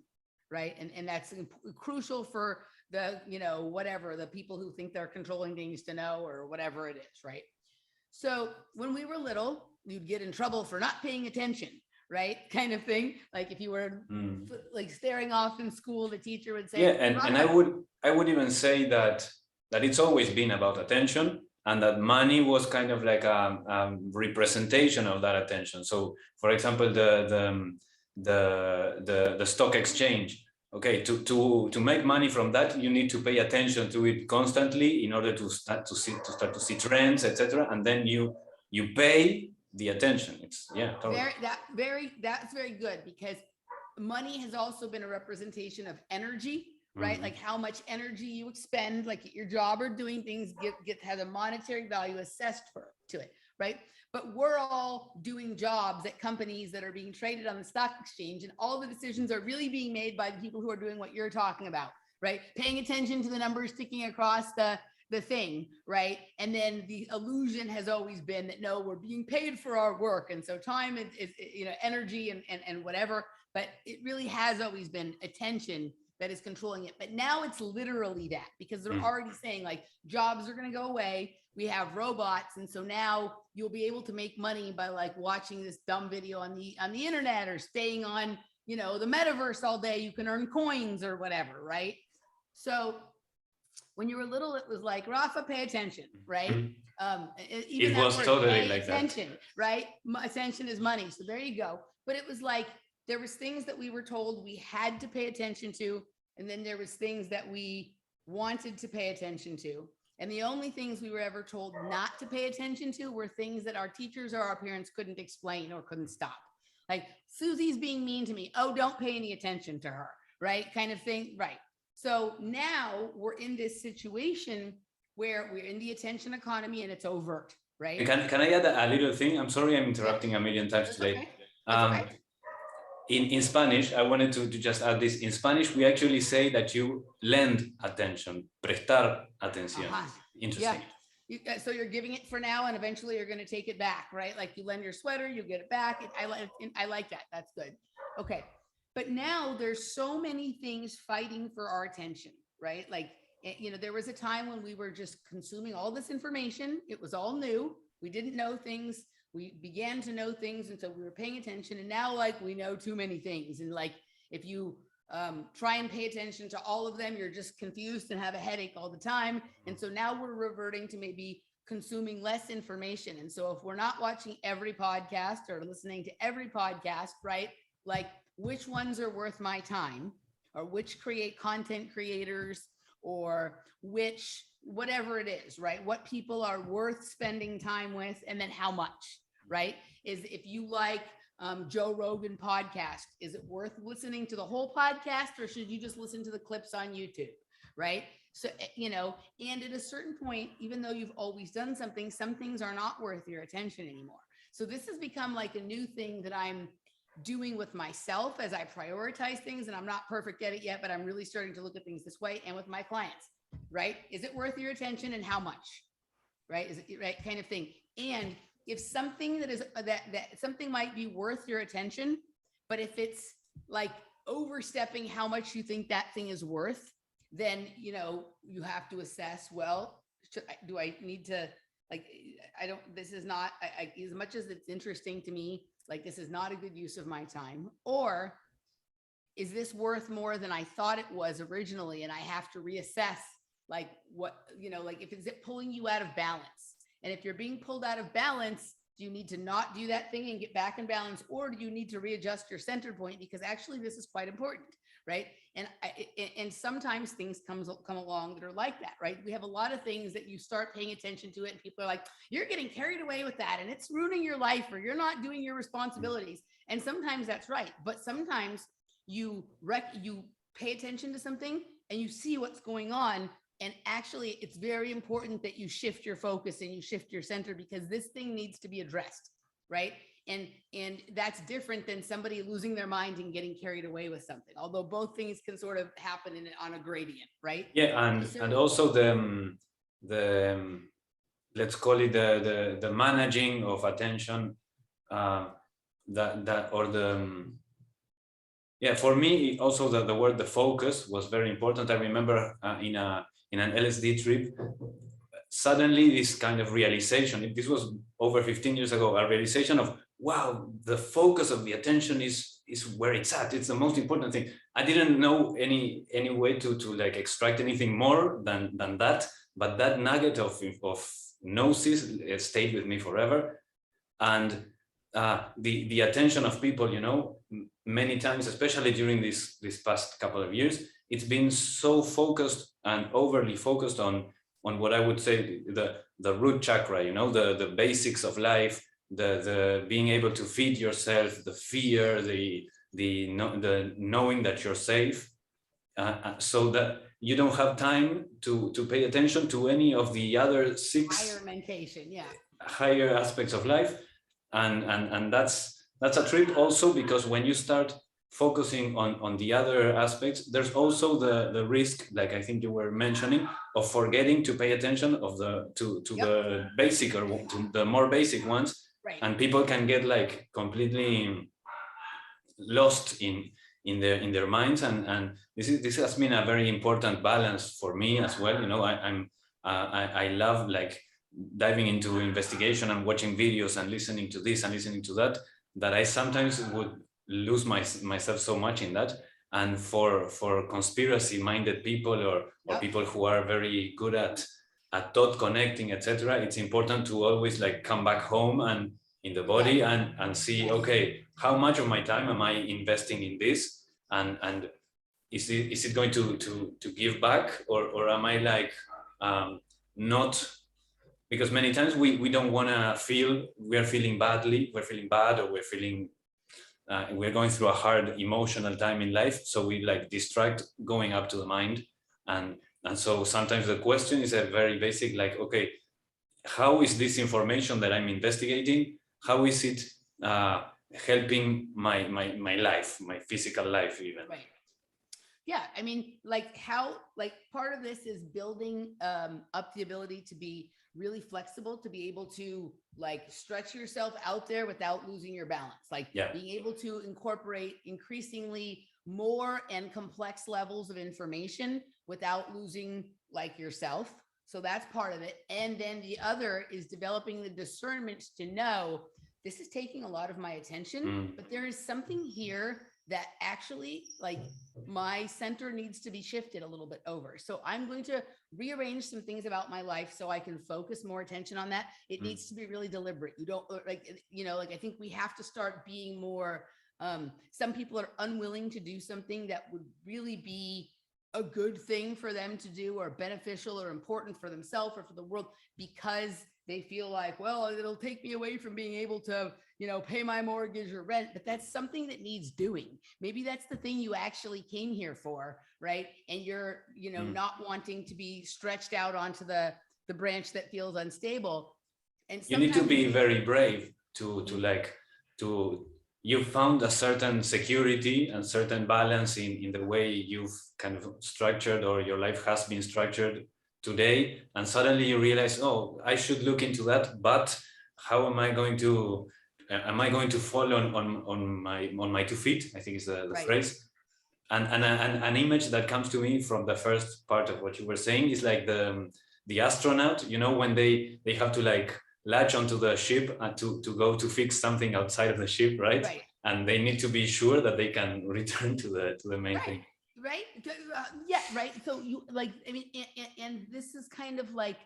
right? And that's crucial for the, whatever, the people who think they're controlling things to know or whatever it is, right? So when we were little, you'd get in trouble for not paying attention, right? Kind of thing. Like if you were like staring off in school, the teacher would say, and I would even say that it's always been about attention, and that money was kind of like a representation of that attention. So, for example, the stock exchange. Okay, to make money from that, you need to pay attention to it constantly in order to start to see trends, etc. And then you pay the attention. It's totally. That's very good, because money has also been a representation of energy. Right? Like how much energy you expend, like at your job or doing things, has a monetary value assessed to it, right? But we're all doing jobs at companies that are being traded on the stock exchange, and all the decisions are really being made by the people who are doing what you're talking about, right? Paying attention to the numbers sticking across the thing, right? And then the illusion has always been that no, we're being paid for our work. And so time is energy and whatever, but it really has always been attention that is controlling it. But now it's literally that, because they're already saying like jobs are going to go away. We have robots. And so now you'll be able to make money by like watching this dumb video on the internet or staying on, the metaverse all day. You can earn coins or whatever, right? So when you were little, it was like, Rafa, pay attention, right? Even it was word, totally like attention, that. Right? Attention is money. So there you go. But it was like, there was things that we were told we had to pay attention to. And then there was things that we wanted to pay attention to. And the only things we were ever told not to pay attention to were things that our teachers or our parents couldn't explain or couldn't stop. Like, Susie's being mean to me. Oh, don't pay any attention to her, right? Kind of thing, right? So now we're in this situation where we're in the attention economy and it's overt, right? Can I add a little thing? I'm sorry I'm interrupting a million times That's today. okay. That's okay. In Spanish, I wanted to just add this. In Spanish, we actually say that you lend attention, prestar atención. Interesting. Yeah. So you're giving it for now, and eventually you're going to take it back, right? Like you lend your sweater, you get it back. I like that. That's good. Okay. But now there's so many things fighting for our attention, right? Like, there was a time when we were just consuming all this information. It was all new. We didn't know things. We began to know things. And so we were paying attention. And now, like, we know too many things. And like, if you try and pay attention to all of them, you're just confused and have a headache all the time. And so now we're reverting to maybe consuming less information. And so if we're not watching every podcast or listening to every podcast, right? Like, which ones are worth my time, or which content creators, or which, whatever it is, right? What people are worth spending time with, and then how much, right? Is if you like Joe Rogan podcast, is it worth listening to the whole podcast, or should you just listen to the clips on YouTube, right? So, and at a certain point, even though you've always done something, some things are not worth your attention anymore. So this has become like a new thing that I'm doing with myself as I prioritize things. And I'm not perfect at it yet, but I'm really starting to look at things this way, and with my clients, right? Is it worth your attention, and how much, right? Is it right kind of thing? And if something that something might be worth your attention, but if it's like overstepping how much you think that thing is worth, then, you have to assess, well, do I need to, like, this is not, as much as it's interesting to me, like, this is not a good use of my time, or is this worth more than I thought it was originally? And I have to reassess, like, what, like, is it pulling you out of balance? And if you're being pulled out of balance, do you need to not do that thing and get back in balance? Or do you need to readjust your center point? Because actually this is quite important, right? And sometimes things come along that are like that, right? We have a lot of things that you start paying attention to it, and people are like, you're getting carried away with that, and it's ruining your life, or you're not doing your responsibilities. And sometimes that's right. But sometimes you pay attention to something and you see what's going on. And actually, it's very important that you shift your focus and you shift your center, because this thing needs to be addressed, right? And that's different than somebody losing their mind and getting carried away with something. Although both things can sort of happen on a gradient, right? Yeah, and also the let's call it the managing of attention, for me also the word the focus was very important. I remember in an LSD trip, suddenly this kind of realization, this was over 15 years ago, a realization of, wow, the focus of the attention is where it's at. It's the most important thing. I didn't know any way to like extract anything more than that, but that nugget of gnosis stayed with me forever. And the attention of people, many times, especially during this past couple of years, it's been so focused and overly focused on what I would say the root chakra, the basics of life, the being able to feed yourself, the fear, the knowing that you're safe, so that you don't have time to pay attention to any of the other higher aspects of life, and that's a trip also, because when you start focusing on the other aspects, there's also the risk, like I think you were mentioning, of forgetting to pay attention of to the basic, or to the more basic ones. Right. And people can get like completely lost in their minds, and this has been a very important balance for me as well. You know, I love like diving into investigation and watching videos and listening to this and listening to that, that I sometimes would lose myself so much in that. And for conspiracy minded people, or people who are very good at thought connecting, etc., it's important to always like come back home and in the body, and see, okay, how much of my time am I investing in this, and is it going to give back, or am I like not, because many times we don't want to feel we're feeling badly, we're feeling bad, or we're feeling we're going through a hard emotional time in life, so we like distract going up to the mind, and so sometimes the question is a very basic, like, okay, how is this information that I'm investigating, how is it helping my life, my physical life even? Right. Yeah, I mean, like how, like part of this is building up the ability to be really flexible, to be able to like stretch yourself out there without losing your balance, like being able to incorporate increasingly more and complex levels of information without losing like yourself. So that's part of it. And then the other is developing the discernment to know this is taking a lot of my attention, but there is something here that actually like my center needs to be shifted a little bit over. So I'm going to rearrange some things about my life so I can focus more attention on that. It needs to be really deliberate. You don't like, you know, like I think we have to start being more, some people are unwilling to do something that would really be a good thing for them to do, or beneficial or important for themselves or for the world, because they feel like, well, it'll take me away from being able to, you know, pay my mortgage or rent. But that's something that needs doing. Maybe that's the thing you actually came here for, right? And you're, you know, not wanting to be stretched out onto the branch that feels unstable. And you need to be very brave to you found a certain security and certain balance in the way you've kind of structured, or your life has been structured today, and suddenly you realize, oh, I should look into that, but how am I going to fall on my 2 feet, I think is the phrase. And an image that comes to me from the first part of what you were saying is like the astronaut, you know, when they have to like latch onto the ship to go to fix something outside of the ship, right? And they need to be sure that they can return to the main thing. Right. Yeah. Right. So you like, I mean, and this is kind of like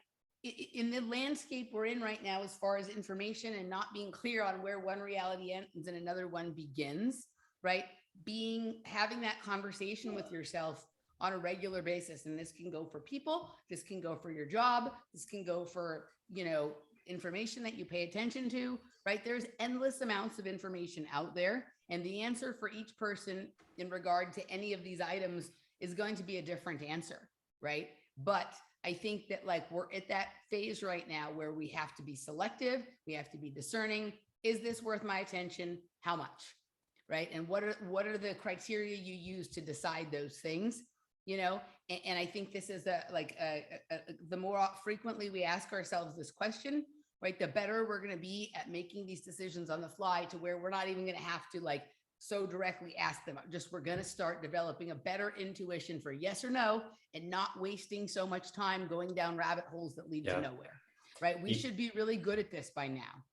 in the landscape we're in right now, as far as information and not being clear on where one reality ends and another one begins, right? Having that conversation with yourself on a regular basis. And this can go for people, this can go for your job, this can go for, you know, information that you pay attention to, right? There's endless amounts of information out there. And the answer for each person in regard to any of these items is going to be a different answer, right? But I think that like we're at that phase right now where we have to be selective, we have to be discerning. Is this worth my attention? How much? Right? And what are the criteria you use to decide those things? You know, and I think this is the more frequently we ask ourselves this question, right, the better we're going to be at making these decisions on the fly, to where we're not even going to have to like so directly ask them. Just we're going to start developing a better intuition for yes or no, and not wasting so much time going down rabbit holes that lead to nowhere. Right? We should be really good at this by now.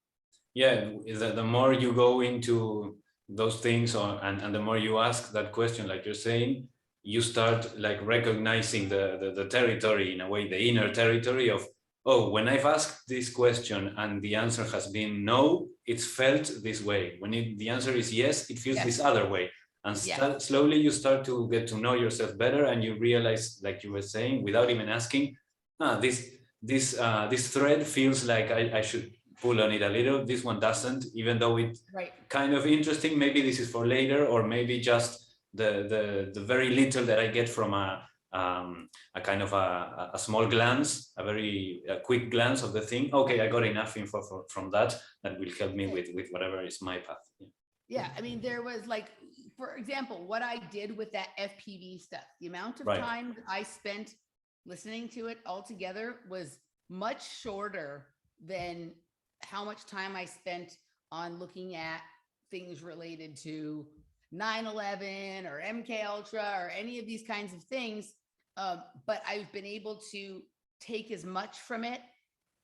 Yeah, the more you go into those things, and the more you ask that question, like you're saying, you start like recognizing the territory, in a way, the inner territory of, oh, when I've asked this question and the answer has been no, it's felt this way. When the answer is yes, it feels this other way. And slowly you start to get to know yourself better, and you realize, like you were saying, without even asking, this thread feels like I should pull on it a little. This one doesn't, even though it's kind of interesting. Maybe this is for later, or maybe just the very little that I get from a kind of a small glance, a very quick glance of the thing. Okay, I got enough info from that will help me with whatever is my path. Yeah, I mean, there was like, for example, what I did with that FPV stuff, the amount of Right. time that I spent listening to it altogether was much shorter than how much time I spent on looking at things related to 9/11 or MK Ultra or any of these kinds of things. But I've been able to take as much from it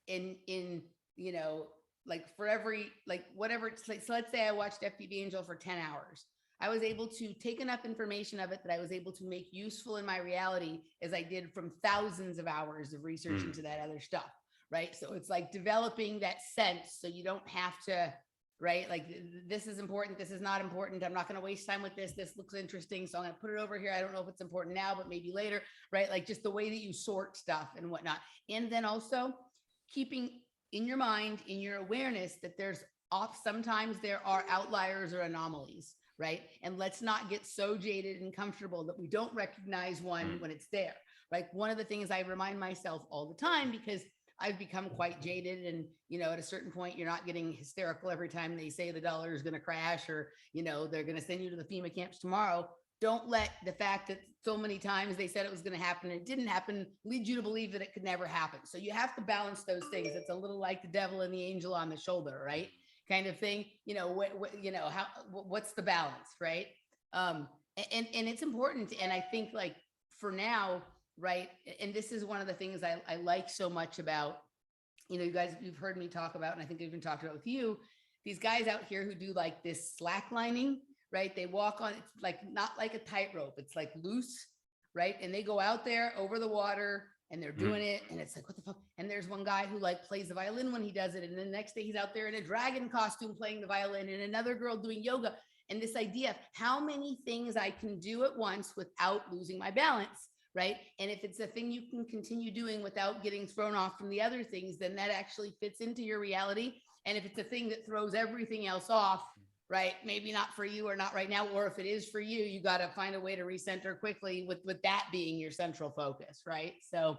in you know, like for every, like whatever it's like. So let's say I watched FPV Angel for 10 hours. I was able to take enough information of it that I was able to make useful in my reality as I did from thousands of hours of research into that other stuff. Right. So it's like developing that sense so you don't have to, right? Like this is important. This is not important. I'm not going to waste time with this. This looks interesting. So I'm going to put it over here. I don't know if it's important now, but maybe later, right? Like just the way that you sort stuff and whatnot. And then also keeping in your mind, in your awareness that there's sometimes there are outliers or anomalies, right? And let's not get so jaded and comfortable that we don't recognize one when it's there. Like one of the things I remind myself all the time, because I've become quite jaded, and, you know, at a certain point, you're not getting hysterical every time they say the dollar is going to crash, or, you know, they're going to send you to the FEMA camps tomorrow. Don't let the fact that so many times they said it was going to happen and it didn't happen lead you to believe that it could never happen. So you have to balance those things. It's a little like the devil and the angel on the shoulder, right? Kind of thing. You know, what's the balance, right? And it's important. And I think, like, for now, right, and this is one of the things I like so much about, you know, you guys, you've heard me talk about, and I think I've even talked about with you, these guys out here who do like this slacklining, right? They walk on, it's like not like a tightrope, it's like loose, right? And they go out there over the water and they're doing it, and it's like, what the fuck? And there's one guy who like plays the violin when he does it, and then the next day he's out there in a dragon costume playing the violin, and another girl doing yoga. And this idea of how many things I can do at once without losing my balance, right? And if it's a thing you can continue doing without getting thrown off from the other things, then that actually fits into your reality. And if it's a thing that throws everything else off, right, maybe not for you or not right now, or if it is for you, you got to find a way to recenter quickly with that being your central focus, right? So,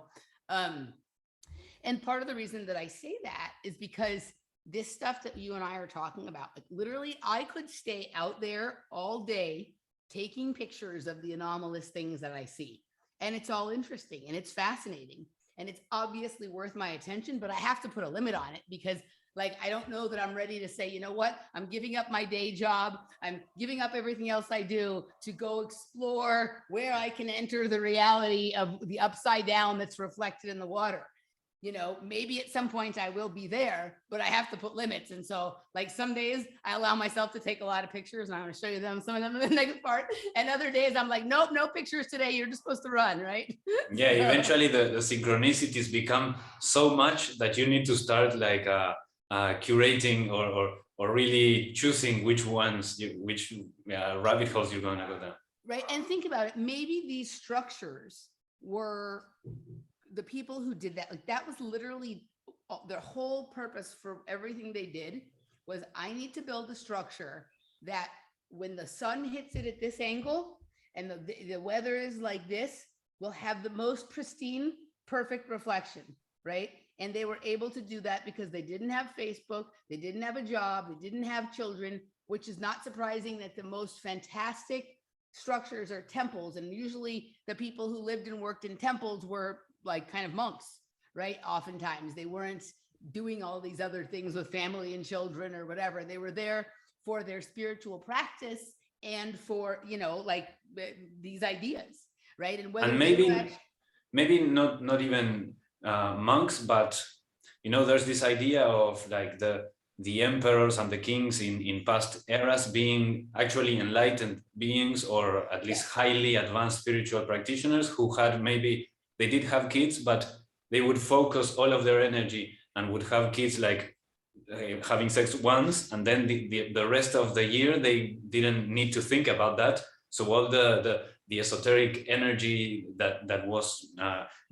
and part of the reason that I say that is because this stuff that you and I are talking about, like literally, I could stay out there all day taking pictures of the anomalous things that I see. And it's all interesting and it's fascinating and it's obviously worth my attention, but I have to put a limit on it, because like, I don't know that I'm ready to say, you know what, I'm giving up my day job, I'm giving up everything else I do to go explore where I can enter the reality of the upside down that's reflected in the water. You know, maybe at some point I will be there, but I have to put limits. And so, like, some days I allow myself to take a lot of pictures, and I'm going to show you some of them in the next part. And other days I'm like, nope, no pictures today. You're just supposed to run, right? Yeah, eventually the synchronicities become so much that you need to start like curating or really choosing which ones, which rabbit holes you're going to go down. Right. And think about it. Maybe these structures were the people who did that. Like, that was literally their whole purpose for everything they did was, I need to build a structure that when the sun hits it at this angle and the weather is like this, will have the most pristine, perfect reflection, right? And they were able to do that because they didn't have Facebook, they didn't have a job, they didn't have children, which is not surprising that the most fantastic structures are temples. And usually the people who lived and worked in temples were like kind of monks, right? Oftentimes they weren't doing all these other things with family and children or whatever. They were there for their spiritual practice and for, you know, like these ideas, right? And whether maybe not even monks, but you know, there's this idea of like the emperors and the kings in past eras being actually enlightened beings, or at least highly advanced spiritual practitioners who had, maybe they did have kids, but they would focus all of their energy and would have kids like having sex once, and then the rest of the year they didn't need to think about that. So all the esoteric energy that was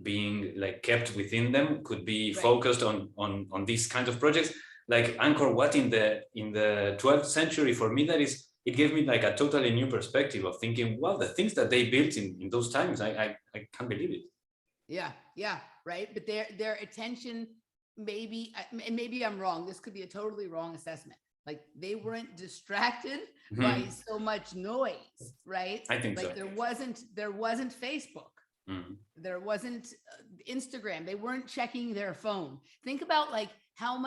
being like kept within them could be focused on these kind of projects, like Angkor Wat in the 12th century. For me, it gave me like a totally new perspective of thinking, wow, the things that they built in those times, I can't believe it. Yeah, right. But their attention, maybe, and maybe I'm wrong, this could be a totally wrong assessment, Like they weren't distracted Mhm. by so much noise, right? I think like so. there wasn't Facebook. Mhm. There wasn't Instagram. They weren't checking their phone. Think about like how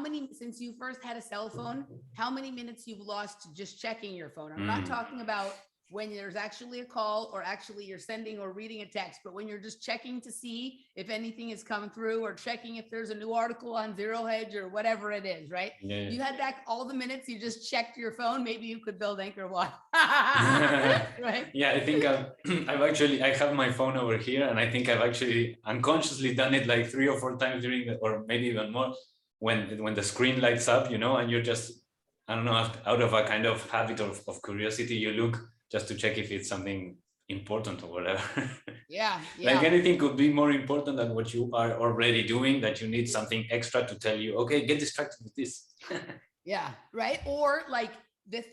many, since you first had a cell phone, how many minutes you've lost just checking your phone. I'm not talking about when there's actually a call or actually you're sending or reading a text, but when you're just checking to see if anything has come through or checking if there's a new article on Zero Hedge or whatever it is, right? Yeah. You had back all the minutes you just checked your phone. Maybe you could build Angkor Wat. Right? Yeah, I think I have my phone over here, and I think I've actually unconsciously done it like 3 or 4 times during or maybe even more, when the screen lights up, you know, and you're just, I don't know, out of a kind of habit of curiosity, you look just to check if it's something important or whatever. Yeah. Like anything could be more important than what you are already doing, that you need something extra to tell you, okay, get distracted with this. Yeah, right. Or like the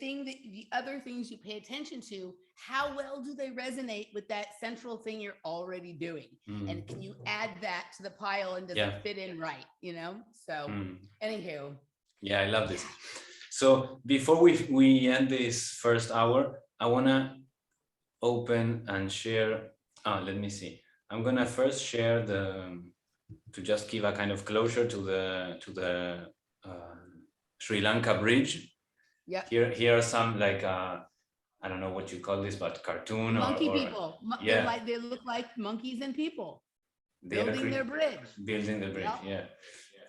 other things you pay attention to, how well do they resonate with that central thing you're already doing? And can you add that to the pile and does it fit in right? You know? So anywho. Yeah, I love this. So before we end this first hour, I wanna open and share. Let me see. I'm gonna first share to just give a kind of closure to the Sri Lanka bridge. Yeah. Here are some like I don't know what you call this, but cartoon monkey or people. Yeah, they look like monkeys and people they building their bridge. Building the bridge, yeah.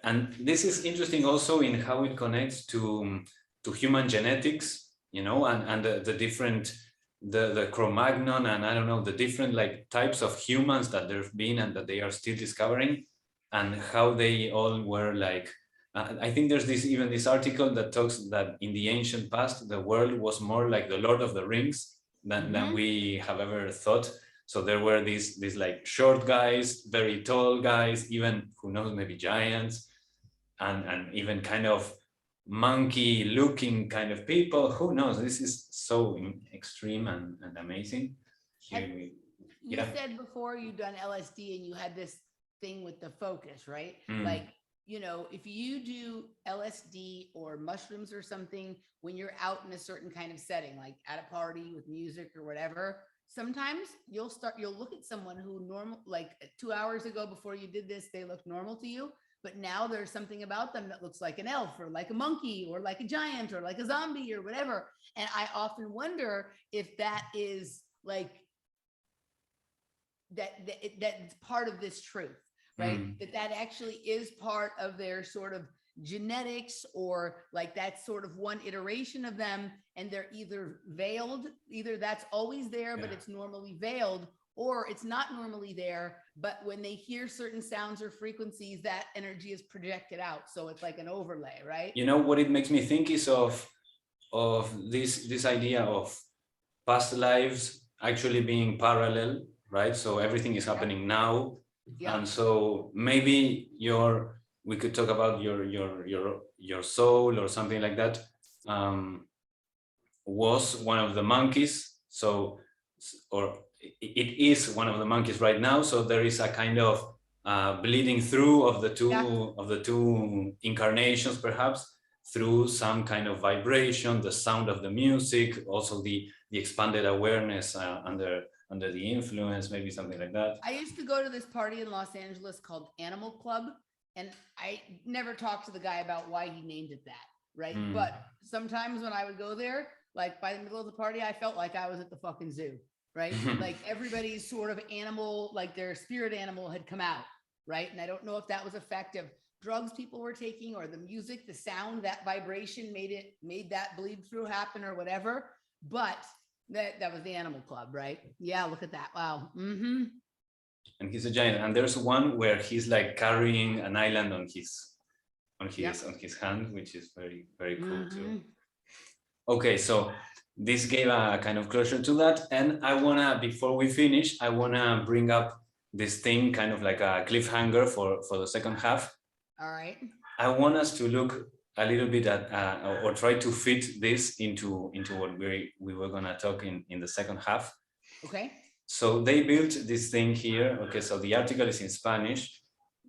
And this is interesting also in how it connects to human genetics, you know, and the different the Cro-Magnon and I don't know the different like types of humans that there've been and that they are still discovering, and how they all were like. I think there's this article that talks that in the ancient past the world was more like the Lord of the Rings than we have ever thought. So there were these like short guys, very tall guys, even who knows, maybe giants, and even kind of monkey looking kind of people. Who knows? This is so extreme and amazing. You said before you'd done LSD and you had this thing with the focus, right? Like, you know, if you do LSD or mushrooms or something, when you're out in a certain kind of setting, like at a party with music or whatever, sometimes you'll look at someone who like 2 hours ago before you did this, they looked normal to you. But now there's something about them that looks like an elf or like a monkey or like a giant or like a zombie or whatever. And I often wonder if that is like, that's part of this truth, right? That actually is part of their sort of genetics, or like that's sort of one iteration of them, and they're either veiled, either that's always there, but it's normally veiled, or it's not normally there, but when they hear certain sounds or frequencies, that energy is projected out. So it's like an overlay, right? You know what it makes me think is of this idea of past lives actually being parallel, right? So everything is happening now. And so maybe we could talk about your soul or something like that, was one of the monkeys. So, or it is one of the monkeys right now. So there is a kind of bleeding through of the two incarnations, perhaps through some kind of vibration, the sound of the music, also the expanded awareness under the influence, maybe something like that. I used to go to this party in Los Angeles called Animal Club, and I never talked to the guy about why he named it that, right? But sometimes when I would go there, like by the middle of the party, I felt like I was at the fucking zoo, right? Like everybody's sort of animal, like their spirit animal had come out, right? And I don't know if that was effective drugs people were taking, or the music, the sound, that vibration made that bleed through happen or whatever. But that was the Animal Club, right? Yeah, look at that. Wow. And he's a giant. And there's one where he's like carrying an island on his hand, which is very, very cool too. Okay, so this gave a kind of closure to that. And I wanna, before we finish, I wanna bring up this thing, kind of like a cliffhanger for the second half. All right. I want us to look a little bit at or try to fit this into what we were gonna talk in the second half. Okay. So they built this thing here. Okay, so the article is in Spanish,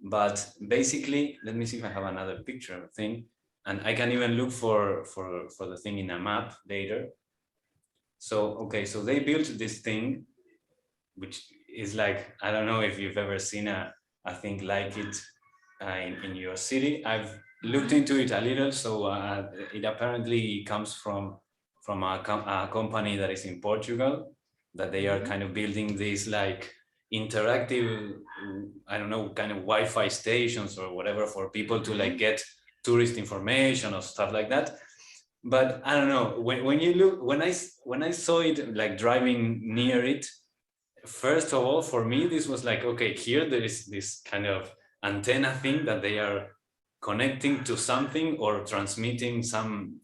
but basically, let me see if I have another picture thing. and I can even look for the thing in a map later. So, okay, so they built this thing, which is like, I don't know if you've ever seen a thing like it in your city. I've looked into it a little, so it apparently comes from a company that is in Portugal, that they are kind of building these like interactive, I don't know, kind of Wi-Fi stations or whatever for people to like get tourist information or stuff like that. But I don't know, when you look, when I saw it like driving near it, first of all, for me, this was like, okay, here there is this kind of antenna thing that they are connecting to something or transmitting some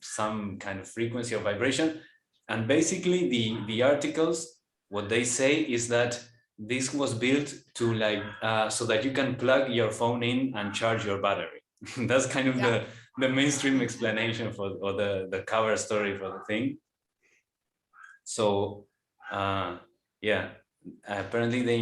kind of frequency or vibration. And basically the articles, what they say is that this was built to like, so that you can plug your phone in and charge your battery. That's kind of the mainstream explanation for, or the cover story for the thing. So yeah, apparently they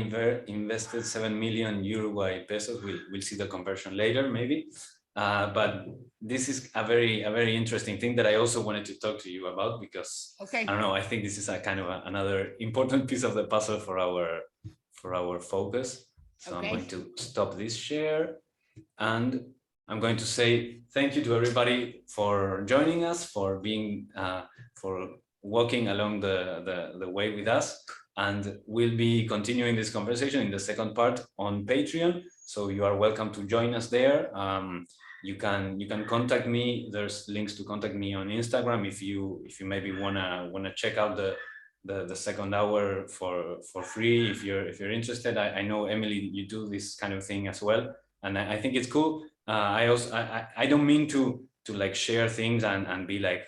invested 7 million Uruguay pesos. We'll see the conversion later, maybe. But this is a very interesting thing that I also wanted to talk to you about, because I don't know, I think this is a kind of another important piece of the puzzle for our focus. So I'm going to stop this share, and I'm going to say thank you to everybody for joining us, for being for walking along the way with us. And we'll be continuing this conversation in the second part on Patreon. So you are welcome to join us there. You can contact me. There's links to contact me on Instagram if you maybe wanna check out the second hour for free if you're interested. I know, Emily, you do this kind of thing as well, and I think it's cool. I don't mean to like share things and be like,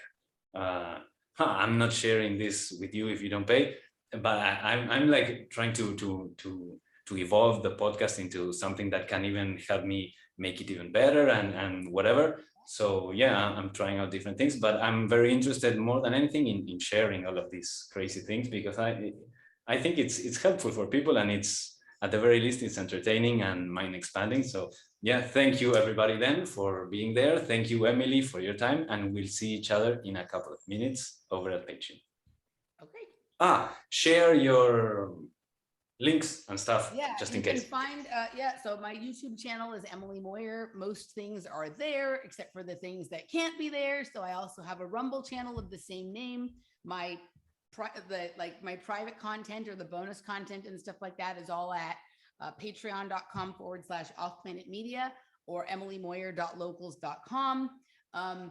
I'm not sharing this with you if you don't pay. But I'm like trying to evolve the podcast into something that can even help me make it even better and whatever. So yeah, I'm trying out different things, but I'm very interested more than anything in sharing all of these crazy things, because I think it's helpful for people, and it's, at the very least, it's entertaining and mind expanding. So yeah, thank you everybody then for being there. Thank you, Emily, for your time, and we'll see each other in a couple of minutes over at Patreon. Share your links and stuff, just in case. You can find, so my YouTube channel is Emily Moyer. Most things are there, except for the things that can't be there. So I also have a Rumble channel of the same name. My private content or the bonus content and stuff like that is all at patreon.com/offplanetmedia or emilymoyer.locals.com. So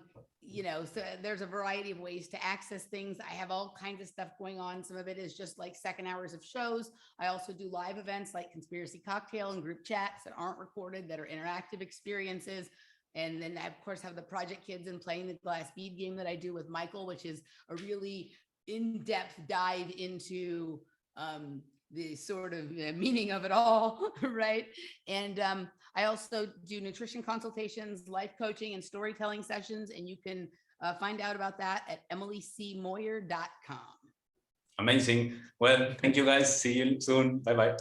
there's a variety of ways to access things. I have all kinds of stuff going on. Some of it is just like second hours of shows. I also do live events like Conspiracy Cocktail and group chats that aren't recorded, that are interactive experiences. And then I, of course, have the Project Kids and Playing the Glass Bead game that I do with Michael, which is a really in-depth dive into the sort of meaning of it all, right? And I also do nutrition consultations, life coaching, and storytelling sessions, and you can find out about that at emilycmoyer.com. Amazing. Well, thank you guys. See you soon. Bye-bye.